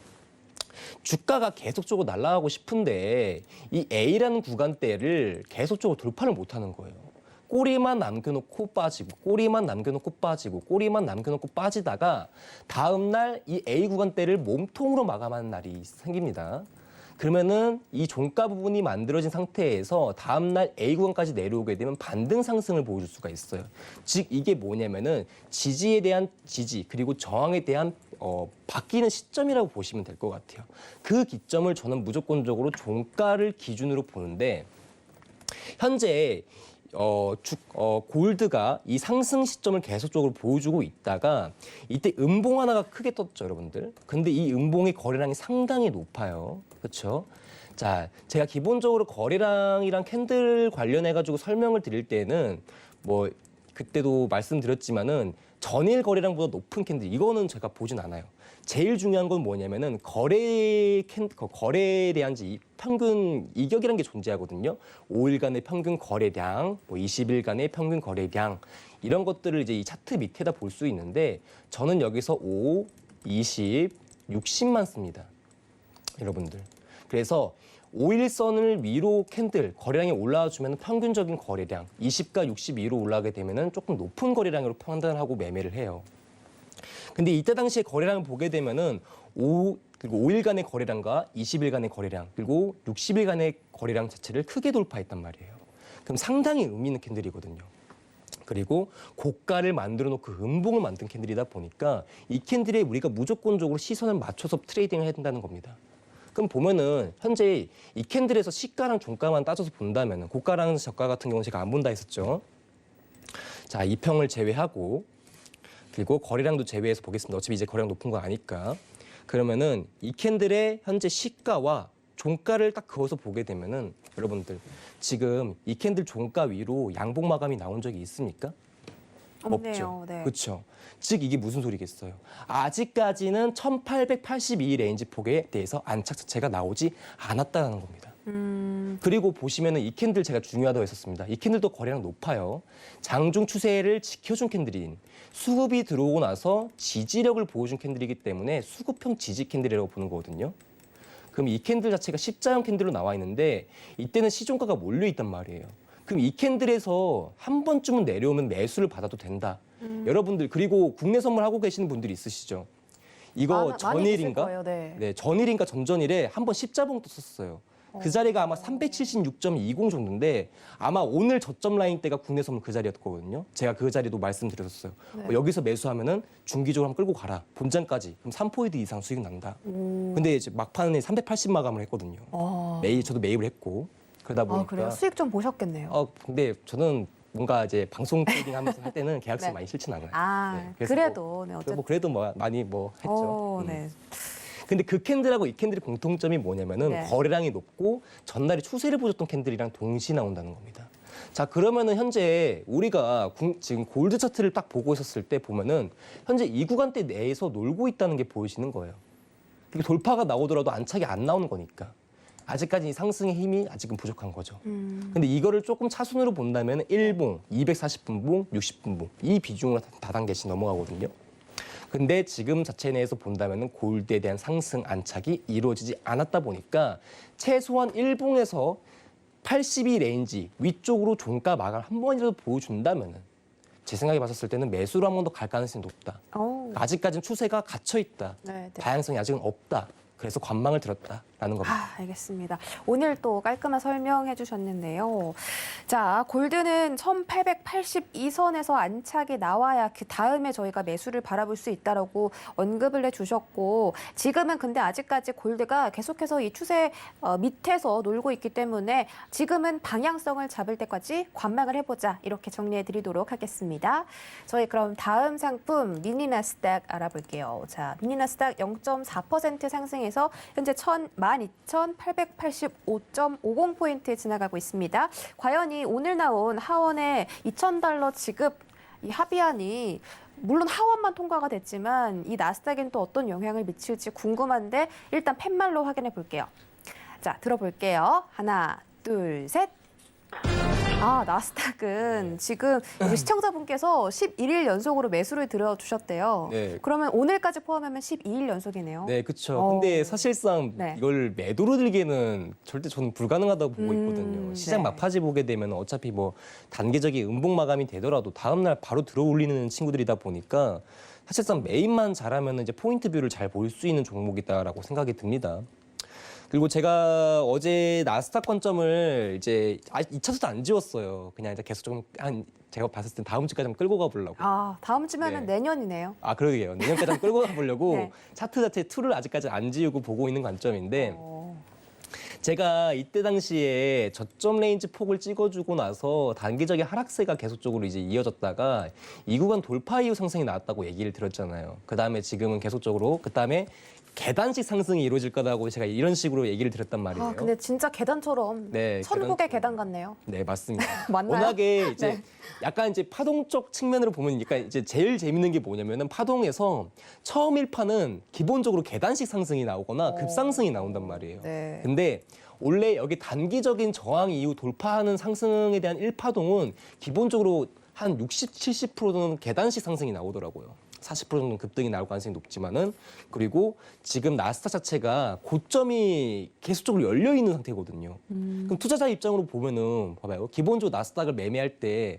주가가 계속적으로 날아가고 싶은데 이 A라는 구간대를 계속적으로 돌파를 못하는 거예요. 꼬리만 남겨놓고 빠지고 꼬리만 남겨놓고 빠지고 꼬리만 남겨놓고 빠지다가 다음 날 이 A 구간대를 몸통으로 마감하는 날이 생깁니다. 그러면은 이 종가 부분이 만들어진 상태에서 다음날 A 구간까지 내려오게 되면 반등 상승을 보여줄 수가 있어요. 즉 이게 뭐냐면은 지지에 대한 지지 그리고 저항에 대한 바뀌는 시점이라고 보시면 될 것 같아요. 그 기점을 저는 무조건적으로 종가를 기준으로 보는데 현재 골드가 이 상승 시점을 계속적으로 보여주고 있다가 이때 음봉 하나가 크게 떴죠, 여러분들. 근데 이 음봉의 거래량이 상당히 높아요. 그렇죠? 자, 제가 기본적으로 거래량이랑 캔들 관련해 가지고 설명을 드릴 때는 뭐 그때도 말씀드렸지만은 전일 거래량보다 높은 캔들 이거는 제가 보진 않아요. 제일 중요한 건 뭐냐면은 거래량지 평균 이격이라는 게 존재하거든요. 5일간의 평균 거래량, 뭐 20일간의 평균 거래량 이런 것들을 이제 이 차트 밑에다 볼 수 있는데 저는 여기서 5, 20, 60만 씁니다. 여러분들. 그래서 5일선을 위로 캔들 거래량이 올라와 주면 평균적인 거래량 20과 60 위로 올라가게 되면은 조금 높은 거래량으로 판단을 하고 매매를 해요. 근데 이때 당시에 거래량을 보게 되면은 그리고 5일간의 거래량과 20일간의 거래량 그리고 60일간의 거래량 자체를 크게 돌파했단 말이에요. 그럼 상당히 의미 있는 캔들이거든요. 그리고 고가를 만들어 놓고 음봉을 만든 캔들이다 보니까 이 캔들에 우리가 무조건적으로 시선을 맞춰서 트레이딩을 해야 된다는 겁니다. 그럼 보면은 현재 이 캔들에서 시가랑 종가만 따져서 본다면은 고가랑 저가 같은 경우는 제가 안 본다 했었죠. 자, 이 평을 제외하고 그리고 거래량도 제외해서 보겠습니다. 어차피 이제 거래량 높은 거 아니까. 그러면은 이 캔들의 현재 시가와 종가를 딱 그어서 보게 되면은 여러분들 지금 이 캔들 종가 위로 양봉 마감이 나온 적이 있습니까? 없네요. 없죠. 네. 그렇죠. 즉 이게 무슨 소리겠어요? 아직까지는 1882 레인지 폭에 대해서 안착 자체가 나오지 않았다는 겁니다. 그리고 보시면은 이 캔들 제가 중요하다고 했었습니다. 이 캔들도 거래량 높아요. 장중 추세를 지켜준 캔들인 수급이 들어오고 나서 지지력을 보여준 캔들이기 때문에 수급형 지지 캔들이라고 보는 거거든요. 그럼 이 캔들 자체가 십자형 캔들로 나와 있는데 이때는 시종가가 몰려 있단 말이에요. 그럼 이 캔들에서 한 번쯤은 내려오면 매수를 받아도 된다. 여러분들 그리고 국내 선물 하고 계시는 분들이 있으시죠? 이거 전일인가? 많이 있을 거예요, 네. 네, 전일인가 전전일에 한 번 십자봉 떴었어요. 그 자리가 아마 376.20 정도인데 아마 오늘 저점 라인 때가 국내 선물 그 자리였거든요. 제가 그 자리도 말씀드렸었어요. 네. 여기서 매수하면은 중기적으로 한번 끌고 가라. 본장까지. 그럼 3포인트 이상 수익 난다. 근데 이제 막판에 380 마감을 했거든요. 저도 매입을 했고. 그러다 보니까 그래요? 수익 좀 보셨겠네요. 근데 저는 뭔가 이제 방송 트레이딩 하면서 할 때는 계약서 네. 많이 싫진 않아요. 그래서 그래도 네, 그래도 뭐 많이 뭐 했죠. 네. 근데 그 캔들하고 이 캔들의 공통점이 뭐냐면은 네. 거래량이 높고 전날에 추세를 보였던 캔들이랑 동시에 나온다는 겁니다. 자, 그러면은 현재 우리가 지금 골드 차트를 딱 보고 있었을 때 보면은 현재 이 구간대 내에서 놀고 있다는 게 보이시는 거예요. 그리고 돌파가 나오더라도 안착이 안 나오는 거니까. 아직까지 이 상승의 힘이 아직은 부족한 거죠. 근데 이거를 조금 차순으로 본다면 1봉, 240분봉, 60분봉 이 비중으로 다단계씩 넘어가거든요. 근데 지금 자체 내에서 본다면 골드에 대한 상승 안착이 이루어지지 않았다 보니까 최소한 1봉에서 82 레인지 위쪽으로 종가 마감 한 번이라도 보여준다면 제 생각에 봤었을 때는 매수로 한 번 더 갈 가능성이 높다. 아직까지는 추세가 갇혀 있다. 네. 다양성이 아직은 없다. 그래서 관망을 들었다라는 겁니다. 알겠습니다. 오늘 또 깔끔한 설명해 주셨는데요. 자, 골드는 1882선에서 안착이 나와야 그 다음에 저희가 매수를 바라볼 수 있다라고 언급을 해주셨고, 지금은 근데 아직까지 골드가 계속해서 이 추세 밑에서 놀고 있기 때문에 지금은 방향성을 잡을 때까지 관망을 해보자, 이렇게 정리해드리도록 하겠습니다. 저희 그럼 다음 상품 미니 나스닥 알아볼게요. 자, 미니 나스닥 0.4% 상승해서 현재 12,885.50포인트 지나가고 있습니다. 과연 이 오늘 나온 하원의 $2,000 지급 이 합의안이 물론 하원만 통과가 됐지만 이 나스닥에는 또 어떤 영향을 미칠지 궁금한데 일단 팻말로 확인해 볼게요. 자, 들어볼게요. 하나, 둘, 셋. 아, 나스닥은 지금 우리 시청자분께서 11일 연속으로 매수를 들어주셨대요. 네. 그러면 오늘까지 포함하면 12일 연속이네요. 네, 그렇죠. 근데 사실상 네. 이걸 매도로 들기에는 절대 저는 불가능하다고 보고 있거든요. 시장 네. 막판지 보게 되면 어차피 뭐 단계적인 음봉 마감이 되더라도 다음 날 바로 들어 올리는 친구들이다 보니까 사실상 메인만 잘하면 이제 포인트 뷰를 잘 볼 수 있는 종목이다라고 생각이 듭니다. 그리고 제가 어제 나스닥 관점을 이제 2차수도 안 지웠어요. 그냥 이제 계속 좀 제가 봤을 때 다음 주까지 좀 끌고 가보려고. 아, 다음 주면은 네. 내년이네요. 아, 그러게요. 내년까지 한번 끌고 가보려고 네. 차트 자체 툴을 아직까지 안 지우고 보고 있는 관점인데 제가 이때 당시에 저점 레인지 폭을 찍어주고 나서 단기적인 하락세가 계속적으로 이제 이어졌다가 이 구간 돌파 이후 상승이 나왔다고 얘기를 드렸잖아요. 그 다음에 지금은 계속적으로 그 다음에 계단식 상승이 이루어질 거라고 제가 이런 식으로 얘기를 드렸단 말이에요. 아, 근데 진짜 계단처럼 네, 천국의 계단 같네요. 네, 맞습니다. 맞나요? 워낙에 이제 네. 약간 이제 파동적 측면으로 보면 그러니까 이제 제일 재밌는 게 뭐냐면은 파동에서 처음 1파는 기본적으로 계단식 상승이 나오거나 급상승이 나온단 말이에요. 네. 근데 원래 여기 단기적인 저항 이후 돌파하는 상승에 대한 1파동은 기본적으로 한 60, 70%는 계단식 상승이 나오더라고요. 40% 정도는 급등이 나올 가능성이 높지만은 그리고 지금 나스닥 자체가 고점이 계속적으로 열려 있는 상태거든요. 그럼 투자자 입장으로 보면은 봐봐요. 기본적으로 나스닥을 매매할 때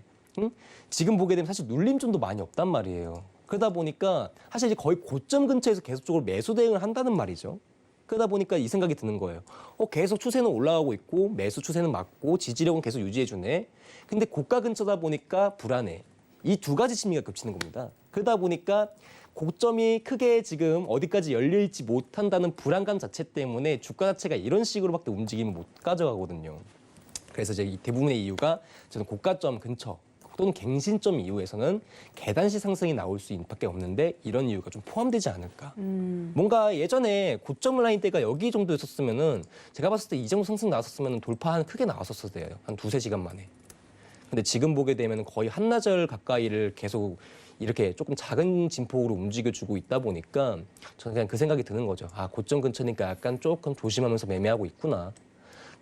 지금 보게 되면 사실 눌림점도 많이 없단 말이에요. 그러다 보니까 사실 이제 거의 고점 근처에서 계속적으로 매수 대응을 한다는 말이죠. 그러다 보니까 이 생각이 드는 거예요. 계속 추세는 올라가고 있고 매수 추세는 맞고 지지력은 계속 유지해주네. 근데 고가 근처다 보니까 불안해. 이 두 가지 심리가 겹치는 겁니다. 그러다 보니까 고점이 크게 지금 어디까지 열려있지 못한다는 불안감 자체 때문에 주가 자체가 이런 식으로밖에 움직임을 못 가져가거든요. 그래서 이제 대부분의 이유가 저는 고가점 근처 또는 갱신점 이후에서는 계단식 상승이 나올 수 밖에 없는데 이런 이유가 좀 포함되지 않을까. 뭔가 예전에 고점 라인 때가 여기 정도였었으면은 제가 봤을 때 이 정도 상승 나왔었으면 돌파 한 크게 나왔었어야 돼요. 한 2-3시간 만에. 근데 지금 보게 되면 거의 한나절 가까이를 계속 이렇게 조금 작은 진폭으로 움직여주고 있다 보니까 저는 그냥 그 생각이 드는 거죠. 아, 고점 근처니까 약간 조금 조심하면서 매매하고 있구나.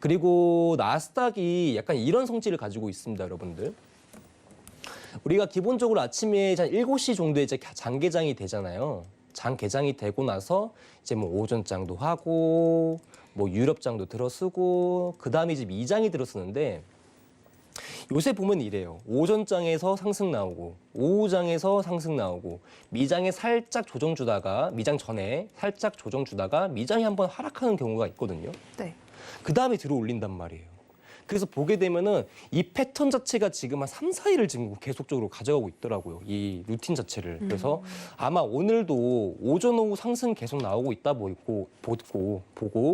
그리고 나스닥이 약간 이런 성질을 가지고 있습니다, 여러분들. 우리가 기본적으로 아침에 한 7시 정도에 이제 장 개장이 되잖아요. 장 개장이 되고 나서 이제 뭐 오전장도 하고 뭐 유럽장도 들어쓰고 그다음에 이제 미장이 들어쓰는데 요새 보면 이래요. 오전장에서 상승 나오고 오후장에서 상승 나오고 미장에 살짝 조정 주다가 미장 전에 살짝 조정 주다가 미장이 한번 하락하는 경우가 있거든요. 네. 그다음에 들어 올린단 말이에요. 그래서 보게 되면은 이 패턴 자체가 지금 한 3, 4일을 지금 계속적으로 가져가고 있더라고요. 이 루틴 자체를. 그래서 아마 오늘도 오전 오후 상승 계속 나오고 있다 보고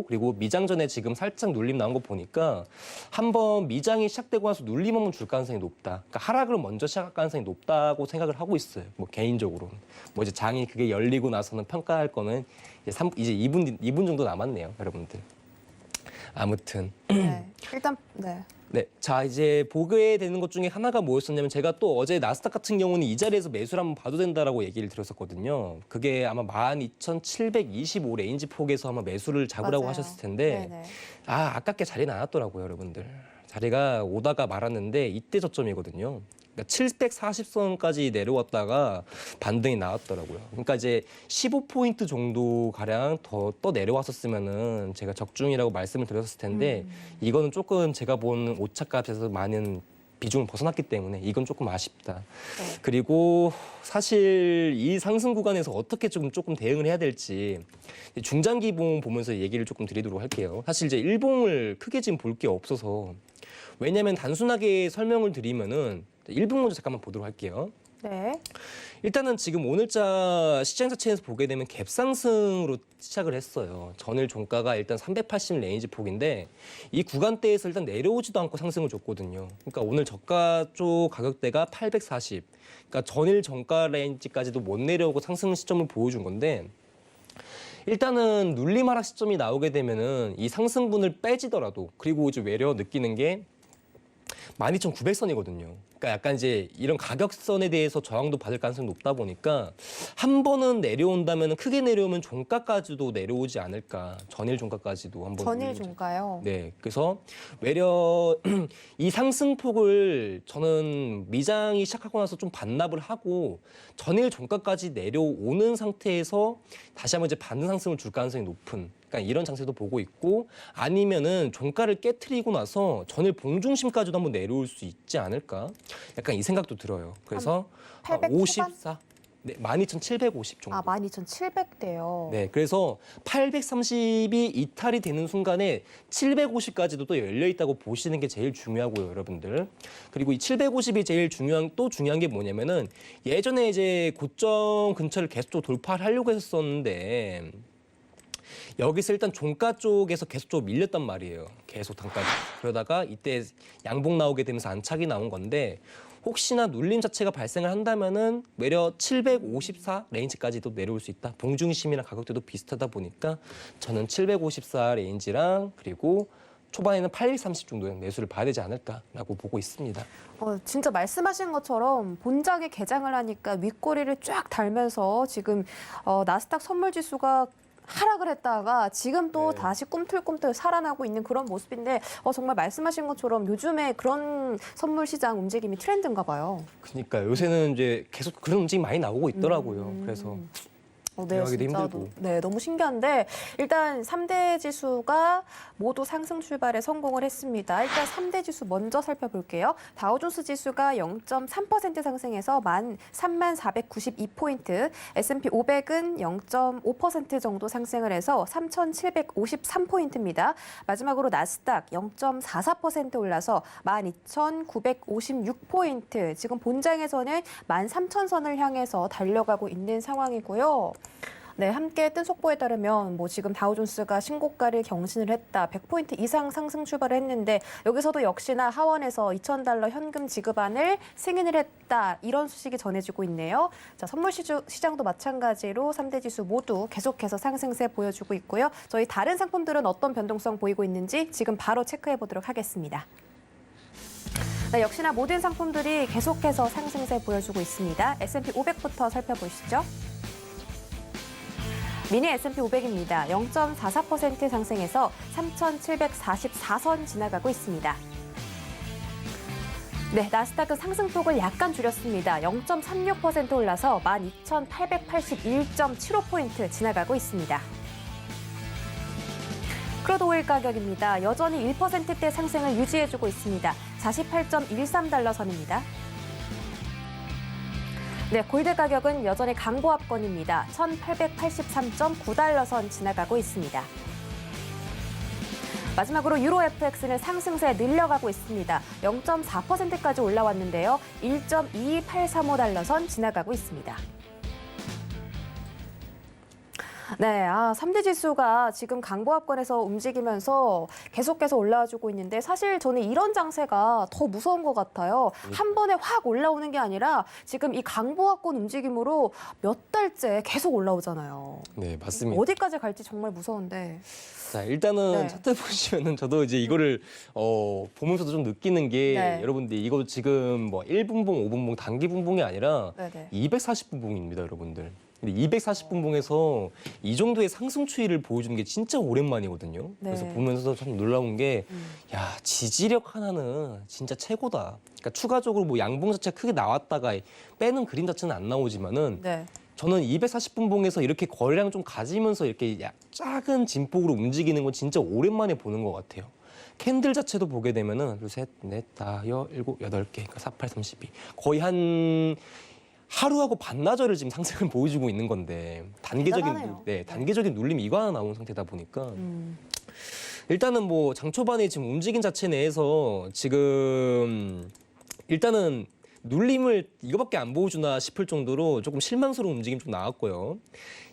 그리고 미장 전에 지금 살짝 눌림 나온 거 보니까 한번 미장이 시작되고 나서 눌림 한번 줄 가능성이 높다. 그러니까 하락을 먼저 시작할 가능성이 높다고 생각을 하고 있어요. 뭐 개인적으로는. 뭐 이제 장이 그게 열리고 나서는 평가할 거는 이제 2분 정도 남았네요, 여러분들. 아무튼 네. 일단 네. 네, 자 이제 보게 되는 것 중에 하나가 뭐였었냐면 제가 또 어제 나스닥 같은 경우는 이 자리에서 매수를 한번 봐도 된다라고 얘기를 드렸었거든요. 그게 아마 12,725 레인지 폭에서 아마 매수를 잡으라고 맞아요. 하셨을 텐데 네네. 아깝게 자리는 안 왔더라고요, 여러분들. 자리가 오다가 말았는데 이때 저점이거든요. 그러니까 740선까지 내려왔다가 반등이 나왔더라고요. 그러니까 이제 15포인트 정도 가량 더 내려왔었으면은 제가 적중이라고 말씀을 드렸을 텐데 이거는 조금 제가 본 오차값에서 많은 비중을 벗어났기 때문에 이건 조금 아쉽다. 네. 그리고 사실 이 상승 구간에서 어떻게 조금 대응을 해야 될지 중장기봉 보면서 얘기를 조금 드리도록 할게요. 사실 이제 일봉을 크게 지금 볼 게 없어서 왜냐하면 단순하게 설명을 드리면은 1분 먼저 잠깐만 보도록 할게요. 네. 일단은 지금 오늘자 시장 자체에서 보게 되면 갭상승으로 시작을 했어요. 전일 종가가 일단 380 레인지 폭인데 이 구간대에서 일단 내려오지도 않고 상승을 줬거든요. 그러니까 오늘 저가 쪽 가격대가 840. 그러니까 전일 정가 레인지까지도 못 내려오고 상승 시점을 보여준 건데 일단은 눌림 하락 시점이 나오게 되면은 이 상승분을 빼지더라도 그리고 이제 외려 느끼는 게 12,900선이거든요. 그러니까 약간 이제 이런 가격선에 대해서 저항도 받을 가능성이 높다 보니까 한 번은 내려온다면 크게 내려오면 종가까지도 내려오지 않을까. 전일 종가까지도 한번. 전일 종가요. 네. 그래서 외려 이 상승폭을 저는 미장이 시작하고 나서 좀 반납을 하고 전일 종가까지 내려오는 상태에서 다시 한번 이제 반등 상승을 줄 가능성이 높은 그러니까 이런 장세도 보고 있고 아니면은 종가를 깨트리고 나서 전일 봉중심까지도 한번 내려올 수 있지 않을까? 약간 이 생각도 들어요. 그래서 800 54, 네, 12,750 정도. 아, 12,700대요. 네, 그래서 830이 이탈이 되는 순간에 750까지도 또 열려 있다고 보시는 게 제일 중요하고요, 여러분들. 그리고 이 750이 제일 중요한 게 뭐냐면은 예전에 이제 고점 근처를 계속 돌파를 하려고 했었는데 여기서 일단 종가 쪽에서 계속 좀 밀렸단 말이에요. 계속 단가가. 그러다가 이때 양봉 나오게 되면서 안착이 나온 건데 혹시나 눌림 자체가 발생을 한다면은 외려 754 레인지까지도 내려올 수 있다. 봉중심이랑 가격대도 비슷하다 보니까 저는 754 레인지랑 그리고 초반에는 830 정도의 매수를 봐야 되지 않을까라고 보고 있습니다. 진짜 말씀하신 것처럼 본장에 개장을 하니까 윗꼬리를 쫙 달면서 지금 나스닥 선물지수가 하락을 했다가 지금 또 네. 다시 꿈틀꿈틀 살아나고 있는 그런 모습인데 정말 말씀하신 것처럼 요즘에 그런 선물 시장 움직임이 트렌드인가 봐요. 그러니까 요새는 이제 계속 그런 움직임이 많이 나오고 있더라고요. 그래서 네, 대응하기도 진짜 힘들고. 네, 너무 신기한데 일단 3대 지수가 모두 상승 출발에 성공을 했습니다. 일단 3대 지수 먼저 살펴볼게요. 다우존스 지수가 0.3% 상승해서 33,492포인트, S&P 500은 0.5% 정도 상승을 해서 3,753포인트입니다. 마지막으로 나스닥 0.44% 올라서 12,956포인트. 지금 본장에서는 13,000선을 향해서 달려가고 있는 상황이고요. 네, 함께 뜬 속보에 따르면 지금 다우존스가 신고가를 경신을 했다. 100포인트 이상 상승 출발을 했는데 여기서도 역시나 하원에서 $2,000 현금 지급안을 승인을 했다. 이런 소식이 전해지고 있네요. 자, 선물 시장도 마찬가지로 3대 지수 모두 계속해서 상승세 보여주고 있고요. 저희 다른 상품들은 어떤 변동성 보이고 있는지 지금 바로 체크해 보도록 하겠습니다. 네, 역시나 모든 상품들이 계속해서 상승세 보여주고 있습니다. S&P 500부터 살펴보시죠. 미니 S&P 500입니다. 0.44% 상승해서 3,744선 지나가고 있습니다. 네, 나스닥은 상승폭을 약간 줄였습니다. 0.36% 올라서 12,881.75포인트 지나가고 있습니다. 크루드 오일 가격입니다. 여전히 1%대 상승을 유지해주고 있습니다. 48.13달러 선입니다. 네, 골드 가격은 여전히 강보합권입니다. 1,883.9달러 선 지나가고 있습니다. 마지막으로 유로 FX는 상승세 늘려가고 있습니다. 0.4%까지 올라왔는데요. 1.22835달러 선 지나가고 있습니다. 네, 3대 지수가 지금 강보합권에서 움직이면서 계속해서 올라와주고 있는데 사실 저는 이런 장세가 더 무서운 것 같아요. 한 번에 확 올라오는 게 아니라 지금 이 강보합권 움직임으로 몇 달째 계속 올라오잖아요. 네, 맞습니다. 어디까지 갈지 정말 무서운데. 자, 일단은 네. 차트 보시면은 저도 이제 이거를 보면서도 좀 느끼는 게 네. 여러분들 이거 지금 1분봉, 5분봉 단기 분봉이 아니라 네네. 240분봉입니다, 여러분들. 근데 240분봉에서 이 정도의 상승 추이를 보여주는 게 진짜 오랜만이거든요. 네. 그래서 보면서 참 놀라운 게 야, 지지력 하나는 진짜 최고다. 그러니까 추가적으로 양봉 자체가 크게 나왔다가 빼는 그림 자체는 안 나오지만은 네. 저는 240분봉에서 이렇게 거래량 좀 가지면서 이렇게 작은 진폭으로 움직이는 건 진짜 오랜만에 보는 것 같아요. 캔들 자체도 보게 되면은 둘, 셋, 넷, 다섯, 일곱, 여덟 개, 그러니까 48, 32 거의 한 하루하고 반나절을 지금 상승을 보여주고 있는 건데 단계적인 대단하네요. 단계적인 눌림이 이거 하나 나오는 상태다 보니까 일단은 뭐 장 초반에 지금 움직임 자체 내에서 지금 일단은 눌림을 이거밖에 안 보여주나 싶을 정도로 조금 실망스러운 움직임 좀 나왔고요.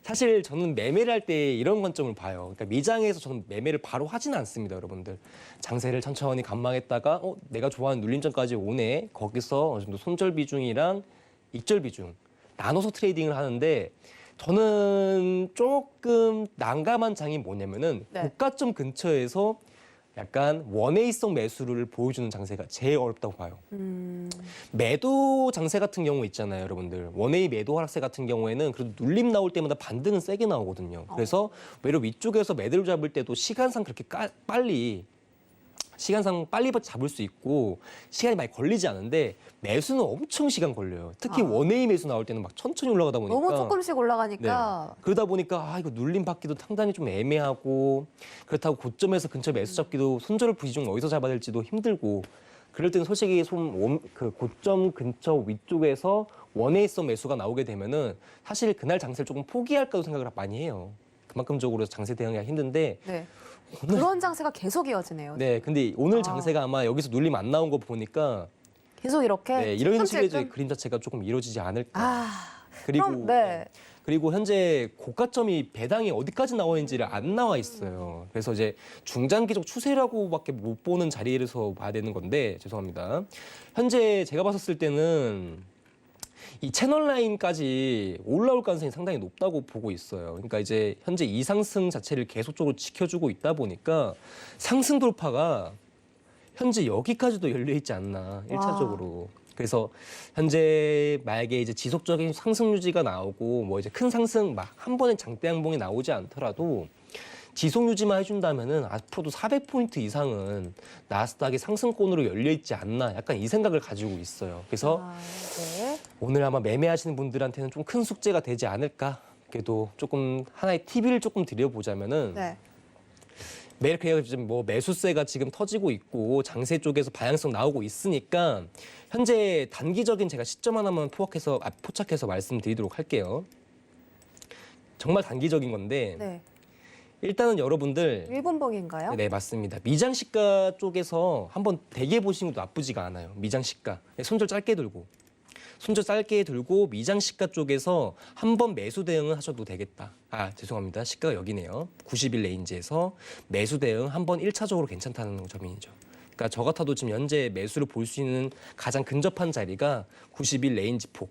사실 저는 매매를 할 때 이런 관점을 봐요. 그러니까 미장에서 저는 매매를 바로 하지는 않습니다, 여러분들. 장세를 천천히 관망했다가 내가 좋아하는 눌림점까지 오네. 거기서 어느 정도 손절 비중이랑 익절 비중 나눠서 트레이딩을 하는데 저는 조금 난감한 장이 뭐냐면은 네. 고가점 근처에서 약간 원웨이성 매수를 보여주는 장세가 제일 어렵다고 봐요. 매도 장세 같은 경우 있잖아요, 여러분들. 원웨이 매도 하락세 같은 경우에는 그래도 눌림 나올 때마다 반등은 세게 나오거든요. 그래서 외려 위쪽에서 매도를 잡을 때도 시간상 그렇게 빨리 잡을 수 있고 시간이 많이 걸리지 않은데 매수는 엄청 시간 걸려요. 특히 원웨이 매수 나올 때는 막 천천히 올라가다 보니까 너무 조금씩 올라가니까. 네. 그러다 보니까 이거 눌림 받기도 상당히 좀 애매하고 그렇다고 고점에서 근처 매수 잡기도 손절을 비중 어디서 잡아야 될지도 힘들고 그럴 때는 솔직히 그 고점 근처 위쪽에서 원웨이성 매수가 나오게 되면은 사실 그날 장세를 조금 포기할까도 생각을 많이 해요. 그만큼적으로 장세 대응하기가 힘든데 네. 그런 장세가 계속 이어지네요. 네, 근데 오늘 장세가 아마 여기서 눌림 안 나온 거 보니까 계속 이렇게 네, 이런 식의 찔끔찔끔. 그림 자체가 조금 이루어지지 않을까. 아, 그리고 그럼 네. 그리고 현재 고가점이 배당이 어디까지 나와 있는지를 안 나와 있어요. 그래서 이제 중장기적 추세라고밖에 못 보는 자리에서 봐야 되는 건데 죄송합니다. 현재 제가 봤었을 때는 이 채널 라인까지 올라올 가능성이 상당히 높다고 보고 있어요. 그러니까 이제 현재 이 상승 자체를 계속적으로 지켜주고 있다 보니까 상승 돌파가 현재 여기까지도 열려 있지 않나 1차적으로. 그래서 현재 만약에 이제 지속적인 상승 유지가 나오고 뭐 이제 큰 상승 막 한 번에 장대 양봉이 나오지 않더라도 지속 유지만 해준다면은 앞으로도 400포인트 이상은 나스닥이 상승권으로 열려 있지 않나 약간 이 생각을 가지고 있어요. 그래서 네. 오늘 아마 매매하시는 분들한테는 좀 큰 숙제가 되지 않을까. 그래도 조금 하나의 팁을 조금 드려보자면은 네. 매일 그냥 지금 뭐 매수세가 지금 터지고 있고 장세 쪽에서 방향성 나오고 있으니까 현재 단기적인 제가 시점 하나만 포착해서 말씀드리도록 할게요. 정말 단기적인 건데 네. 일단은 여러분들 일본봉인가요? 네, 맞습니다. 미장 시가 쪽에서 한번 대기해 보시는 것도 나쁘지가 않아요. 미장 시가. 손절 짧게 들고 미장 시가 쪽에서 한번 매수 대응을 하셔도 되겠다. 죄송합니다. 시가가 여기네요. 90일 레인지에서 매수 대응 한번 1차적으로 괜찮다는 점이죠. 그러니까 저 같아도 지금 현재 매수를 볼 수 있는 가장 근접한 자리가 90일 레인지 폭.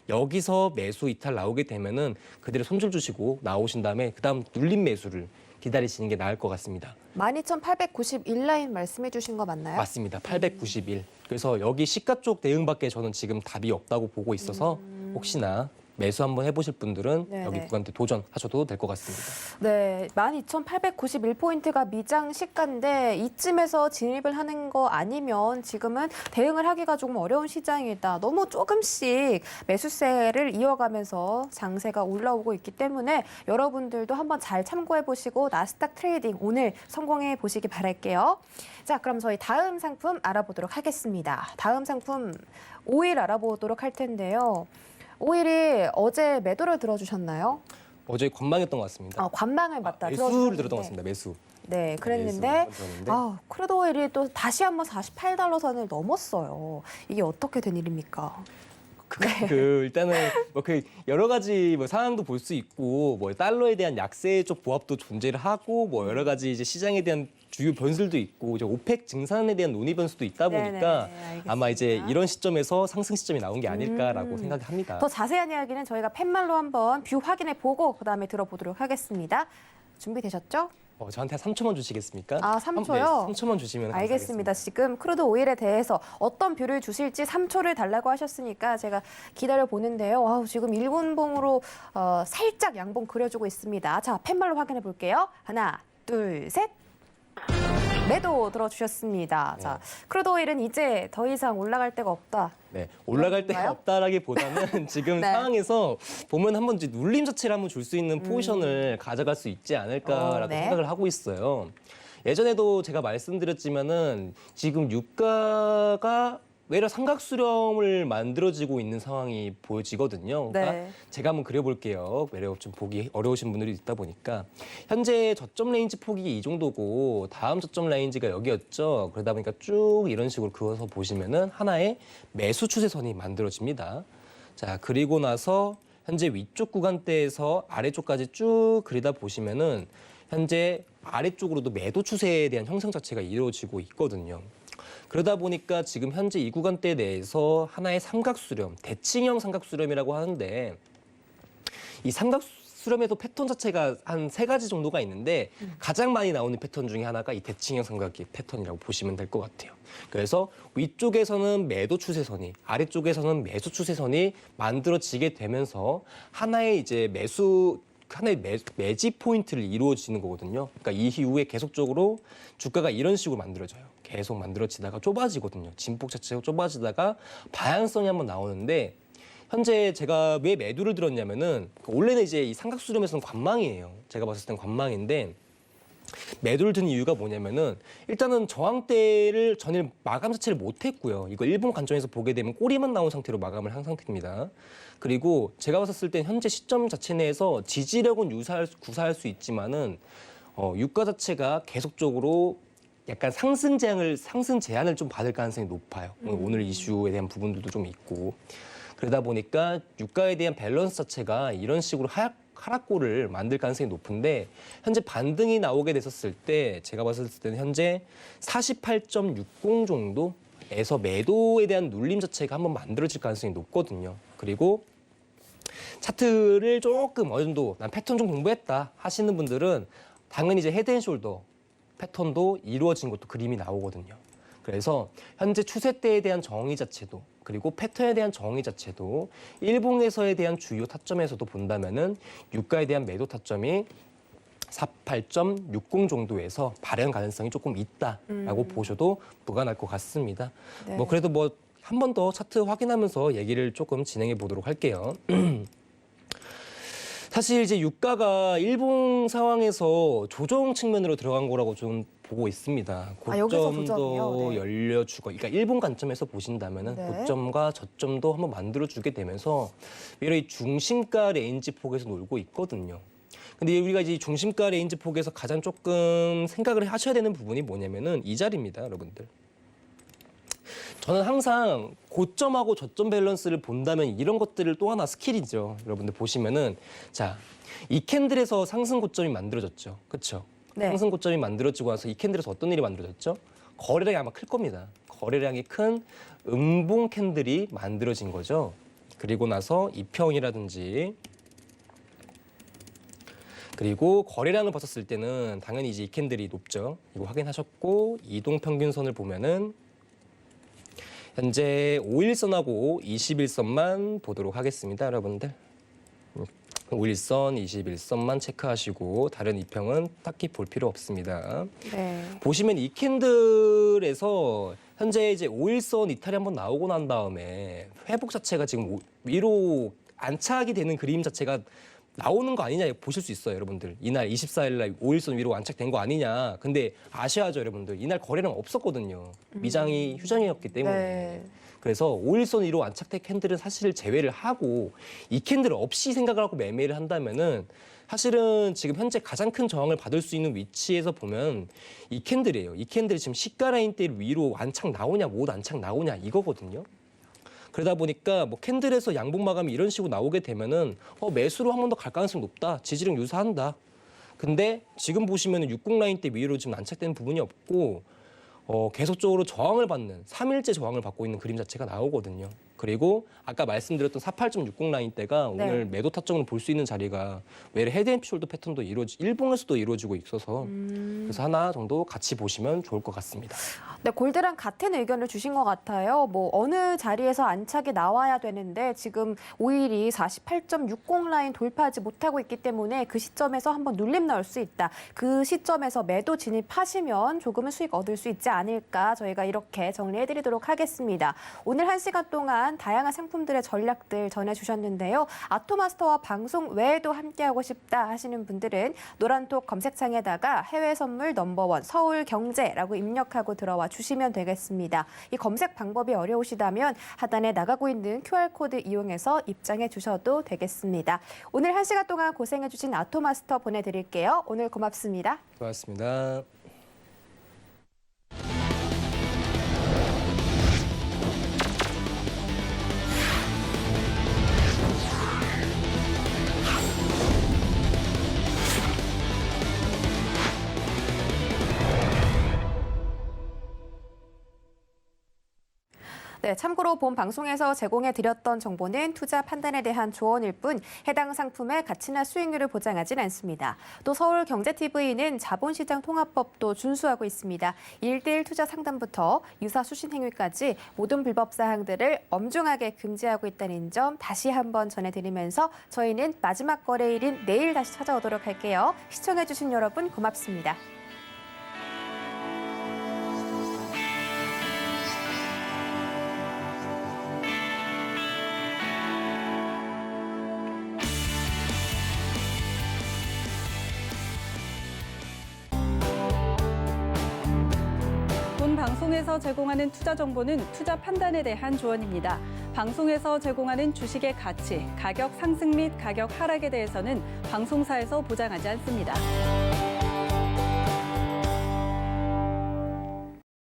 여기서 매수 이탈 나오게 되면은 그대로 손절 주시고 나오신 다음에 그다음 눌림 매수를 기다리시는 게 나을 것 같습니다. 12,891 라인 말씀해 주신 거 맞나요? 맞습니다. 891. 그래서 여기 시가 쪽 대응밖에 저는 지금 답이 없다고 보고 있어서 혹시나 매수 한번 해보실 분들은 네네. 여기 구간대 도전하셔도 될 것 같습니다. 네, 12,891포인트가 미장 시가인데 이쯤에서 진입을 하는 거 아니면 지금은 대응을 하기가 조금 어려운 시장이다. 너무 조금씩 매수세를 이어가면서 장세가 올라오고 있기 때문에 여러분들도 한번 잘 참고해 보시고 나스닥 트레이딩 오늘 성공해 보시기 바랄게요. 자, 그럼 저희 다음 상품 알아보도록 하겠습니다. 다음 상품 오일 알아보도록 할 텐데요. 오일이 어제 매도를 들어주셨나요? 어제 관망했던 것 같습니다. 관망을 맞다. 매수를 들었던 것 같습니다. 매수. 네, 그랬는데 매수 한번 들었는데. 크루드 오일이 또 다시 한번 48달러 선을 넘었어요. 이게 어떻게 된 일입니까? 일단은 뭐 그 여러 가지 뭐 상황도 볼 수 있고 뭐 달러에 대한 약세 쪽 보합도 존재를 하고 뭐 여러 가지 이제 시장에 대한 주요 변수들도 있고 이제 오펙 증산에 대한 논의 변수도 있다 보니까 네네, 아마 이제 이런 시점에서 상승 시점이 나온 게 아닐까라고 생각합니다. 더 자세한 이야기는 저희가 팻말로 한번 뷰 확인해 보고 그다음에 들어보도록 하겠습니다. 준비되셨죠? 저한테 3초만 주시겠습니까? 3초요? 네, 3초만 주시면 알겠습니다. 지금 크루드 오일에 대해서 어떤 뷰를 주실지 3초를 달라고 하셨으니까 제가 기다려 보는데요. 지금 일본봉으로 살짝 양봉 그려주고 있습니다. 자, 팻말로 확인해 볼게요. 하나, 둘, 셋. 매도 들어주셨습니다. 네. 자, 크루드 오일은 이제 더 이상 올라갈 데가 없다. 네, 올라갈 데가 그런가요? 없다라기보다는 지금 네. 상황에서 보면 한번 이제 눌림 자체를 한번 줄 수 있는 포지션을 가져갈 수 있지 않을까라고 네. 생각을 하고 있어요. 예전에도 제가 말씀드렸지만은 지금 유가가 외려 삼각수렴을 만들어지고 있는 상황이 보여지거든요. 그러니까 네. 제가 한번 그려볼게요. 외려 좀 보기 어려우신 분들이 있다 보니까 현재 저점 레인지 폭이 이 정도고 다음 저점 레인지가 여기였죠. 그러다 보니까 쭉 이런 식으로 그어서 보시면은 하나의 매수 추세선이 만들어집니다. 자, 그리고 나서 현재 위쪽 구간대에서 아래쪽까지 쭉 그리다 보시면은 현재 아래쪽으로도 매도 추세에 대한 형성 자체가 이루어지고 있거든요. 그러다 보니까 지금 현재 이 구간대 내에서 하나의 삼각수렴, 대칭형 삼각수렴이라고 하는데 이 삼각수렴에도 패턴 자체가 한 3가지 정도가 있는데 가장 많이 나오는 패턴 중에 하나가 이 대칭형 삼각의 패턴이라고 보시면 될 것 같아요. 그래서 위쪽에서는 매도 추세선이, 아래쪽에서는 매수 추세선이 만들어지게 되면서 하나의 매집 포인트를 이루어지는 거거든요. 그러니까 이후에 계속적으로 주가가 이런 식으로 만들어져요. 계속 만들어지다가 좁아지거든요. 진폭 자체가 좁아지다가 방향성이 한번 나오는데 현재 제가 왜 매도를 들었냐면은 원래는 이제 이 삼각수렴에서는 관망이에요. 제가 봤을 땐 관망인데 매도를 든 이유가 뭐냐면은 일단은 저항대를 전일 마감 자체를 못했고요. 이거 일본 관점에서 보게 되면 꼬리만 나온 상태로 마감을 한 상태입니다. 그리고 제가 봤을 땐 현재 시점 자체 내에서 지지력은 구사할 수 있지만은 유가 자체가 계속적으로 약간 상승 제한을 좀 받을 가능성이 높아요. 오늘 이슈에 대한 부분들도 좀 있고 그러다 보니까 유가에 대한 밸런스 자체가 이런 식으로 하락골을 만들 가능성이 높은데 현재 반등이 나오게 됐었을 때 제가 봤을 때는 현재 48.60 정도에서 매도에 대한 눌림 자체가 한번 만들어질 가능성이 높거든요. 그리고 차트를 조금 어느 정도 난 패턴 좀 공부했다 하시는 분들은 당연히 이제 헤드앤숄더 패턴도 이루어진 것도 그림이 나오거든요. 그래서 현재 추세대에 대한 정의 자체도 그리고 패턴에 대한 정의 자체도 일봉에서에 대한 주요 타점에서도 본다면은 유가에 대한 매도 타점이 48.60 정도에서 발현 가능성이 조금 있다라고 보셔도 무관할 것 같습니다. 네. 그래도 한 번 더 차트 확인하면서 얘기를 조금 진행해 보도록 할게요. 사실 이제 유가가 일본 상황에서 조정 측면으로 들어간 거라고 좀 보고 있습니다. 여기서 고점도 조정이요? 네. 열려주고, 그러니까 일본 관점에서 보신다면은 네. 고점과 저점도 한번 만들어주게 되면서 오히려 이 중심가 레인지 폭에서 놀고 있거든요. 근데 우리가 이제 이 중심가 레인지 폭에서 가장 조금 생각을 하셔야 되는 부분이 뭐냐면은 이 자리입니다, 여러분들. 저는 항상 고점하고 저점 밸런스를 본다면 이런 것들을 또 하나 스킬이죠. 여러분들 보시면은 자, 이 캔들에서 상승 고점이 만들어졌죠. 그렇죠? 네. 상승 고점이 만들어지고 나서 이 캔들에서 어떤 일이 만들어졌죠? 거래량이 아마 클 겁니다. 거래량이 큰 음봉 캔들이 만들어진 거죠. 그리고 나서 이평이라든지 그리고 거래량을 봤었을 때는 당연히 이제 이 캔들이 높죠. 이거 확인하셨고 이동 평균선을 보면은 현재 5일선하고 21선만 보도록 하겠습니다, 여러분들. 5일선, 21선만 체크하시고 다른 이평은 딱히 볼 필요 없습니다. 네. 보시면 이 캔들에서 현재 이제 5일선 이탈이 한번 나오고 난 다음에 회복 자체가 지금 위로 안착이 되는 그림 자체가 나오는 거 아니냐 보실 수 있어요, 여러분들. 이날 24일 날 5일선 위로 안착된 거 아니냐. 근데 아셔야죠, 여러분들. 이날 거래량 없었거든요. 미장이 휴장이었기 때문에. 네. 그래서 5일선 위로 안착된 캔들은 사실 제외를 하고 이 캔들 없이 생각을 하고 매매를 한다면은 사실은 지금 현재 가장 큰 저항을 받을 수 있는 위치에서 보면 이 캔들이에요. 이 캔들이 지금 시가 라인대 위로 안착 나오냐 못 안착 나오냐 이거거든요. 그러다 보니까 캔들에서 양봉 마감이 이런 식으로 나오게 되면은 매수로 한 번 더 갈 가능성이 높다. 지지력 유사한다. 근데 지금 보시면은 60 라인대 위로 지금 안착되는 부분이 없고 계속적으로 저항을 받는 3일째 저항을 받고 있는 그림 자체가 나오거든요. 그리고 아까 말씀드렸던 48.60 라인대가 네. 오늘 매도 타점을 볼 수 있는 자리가 외래 헤드앤숄더 패턴도 일봉에서도 이루어지고 있어서 그래서 하나 정도 같이 보시면 좋을 것 같습니다. 네, 골드랑 같은 의견을 주신 것 같아요. 어느 자리에서 안착이 나와야 되는데 지금 5일이 48.60 라인 돌파하지 못하고 있기 때문에 그 시점에서 한번 눌림 나올 수 있다. 그 시점에서 매도 진입하시면 조금은 수익 얻을 수 있지 않을까 저희가 이렇게 정리해드리도록 하겠습니다. 오늘 1시간 동안 다양한 상품들의 전략들 전해주셨는데요. 아토마스터와 방송 외에도 함께하고 싶다 하시는 분들은 노란톡 검색창에다가 해외 선물 넘버원 서울경제라고 입력하고 들어와 주시면 되겠습니다. 이 검색 방법이 어려우시다면 하단에 나가고 있는 QR코드 이용해서 입장해 주셔도 되겠습니다. 오늘 1시간 동안 고생해주신 아토마스터 보내드릴게요. 오늘 고맙습니다. 고맙습니다. 네, 참고로 본 방송에서 제공해드렸던 정보는 투자 판단에 대한 조언일 뿐 해당 상품의 가치나 수익률을 보장하진 않습니다. 또 서울경제TV는 자본시장 통합법도 준수하고 있습니다. 1:1 투자 상담부터 유사 수신 행위까지 모든 불법 사항들을 엄중하게 금지하고 있다는 점 다시 한번 전해드리면서 저희는 마지막 거래일인 내일 다시 찾아오도록 할게요. 시청해주신 여러분 고맙습니다. 본 방송에서 제공하는 투자 정보는 투자 판단에 대한 조언입니다. 방송에서 제공하는 주식의 가치, 가격 상승 및 가격 하락에 대해서는 방송사에서 보장하지 않습니다.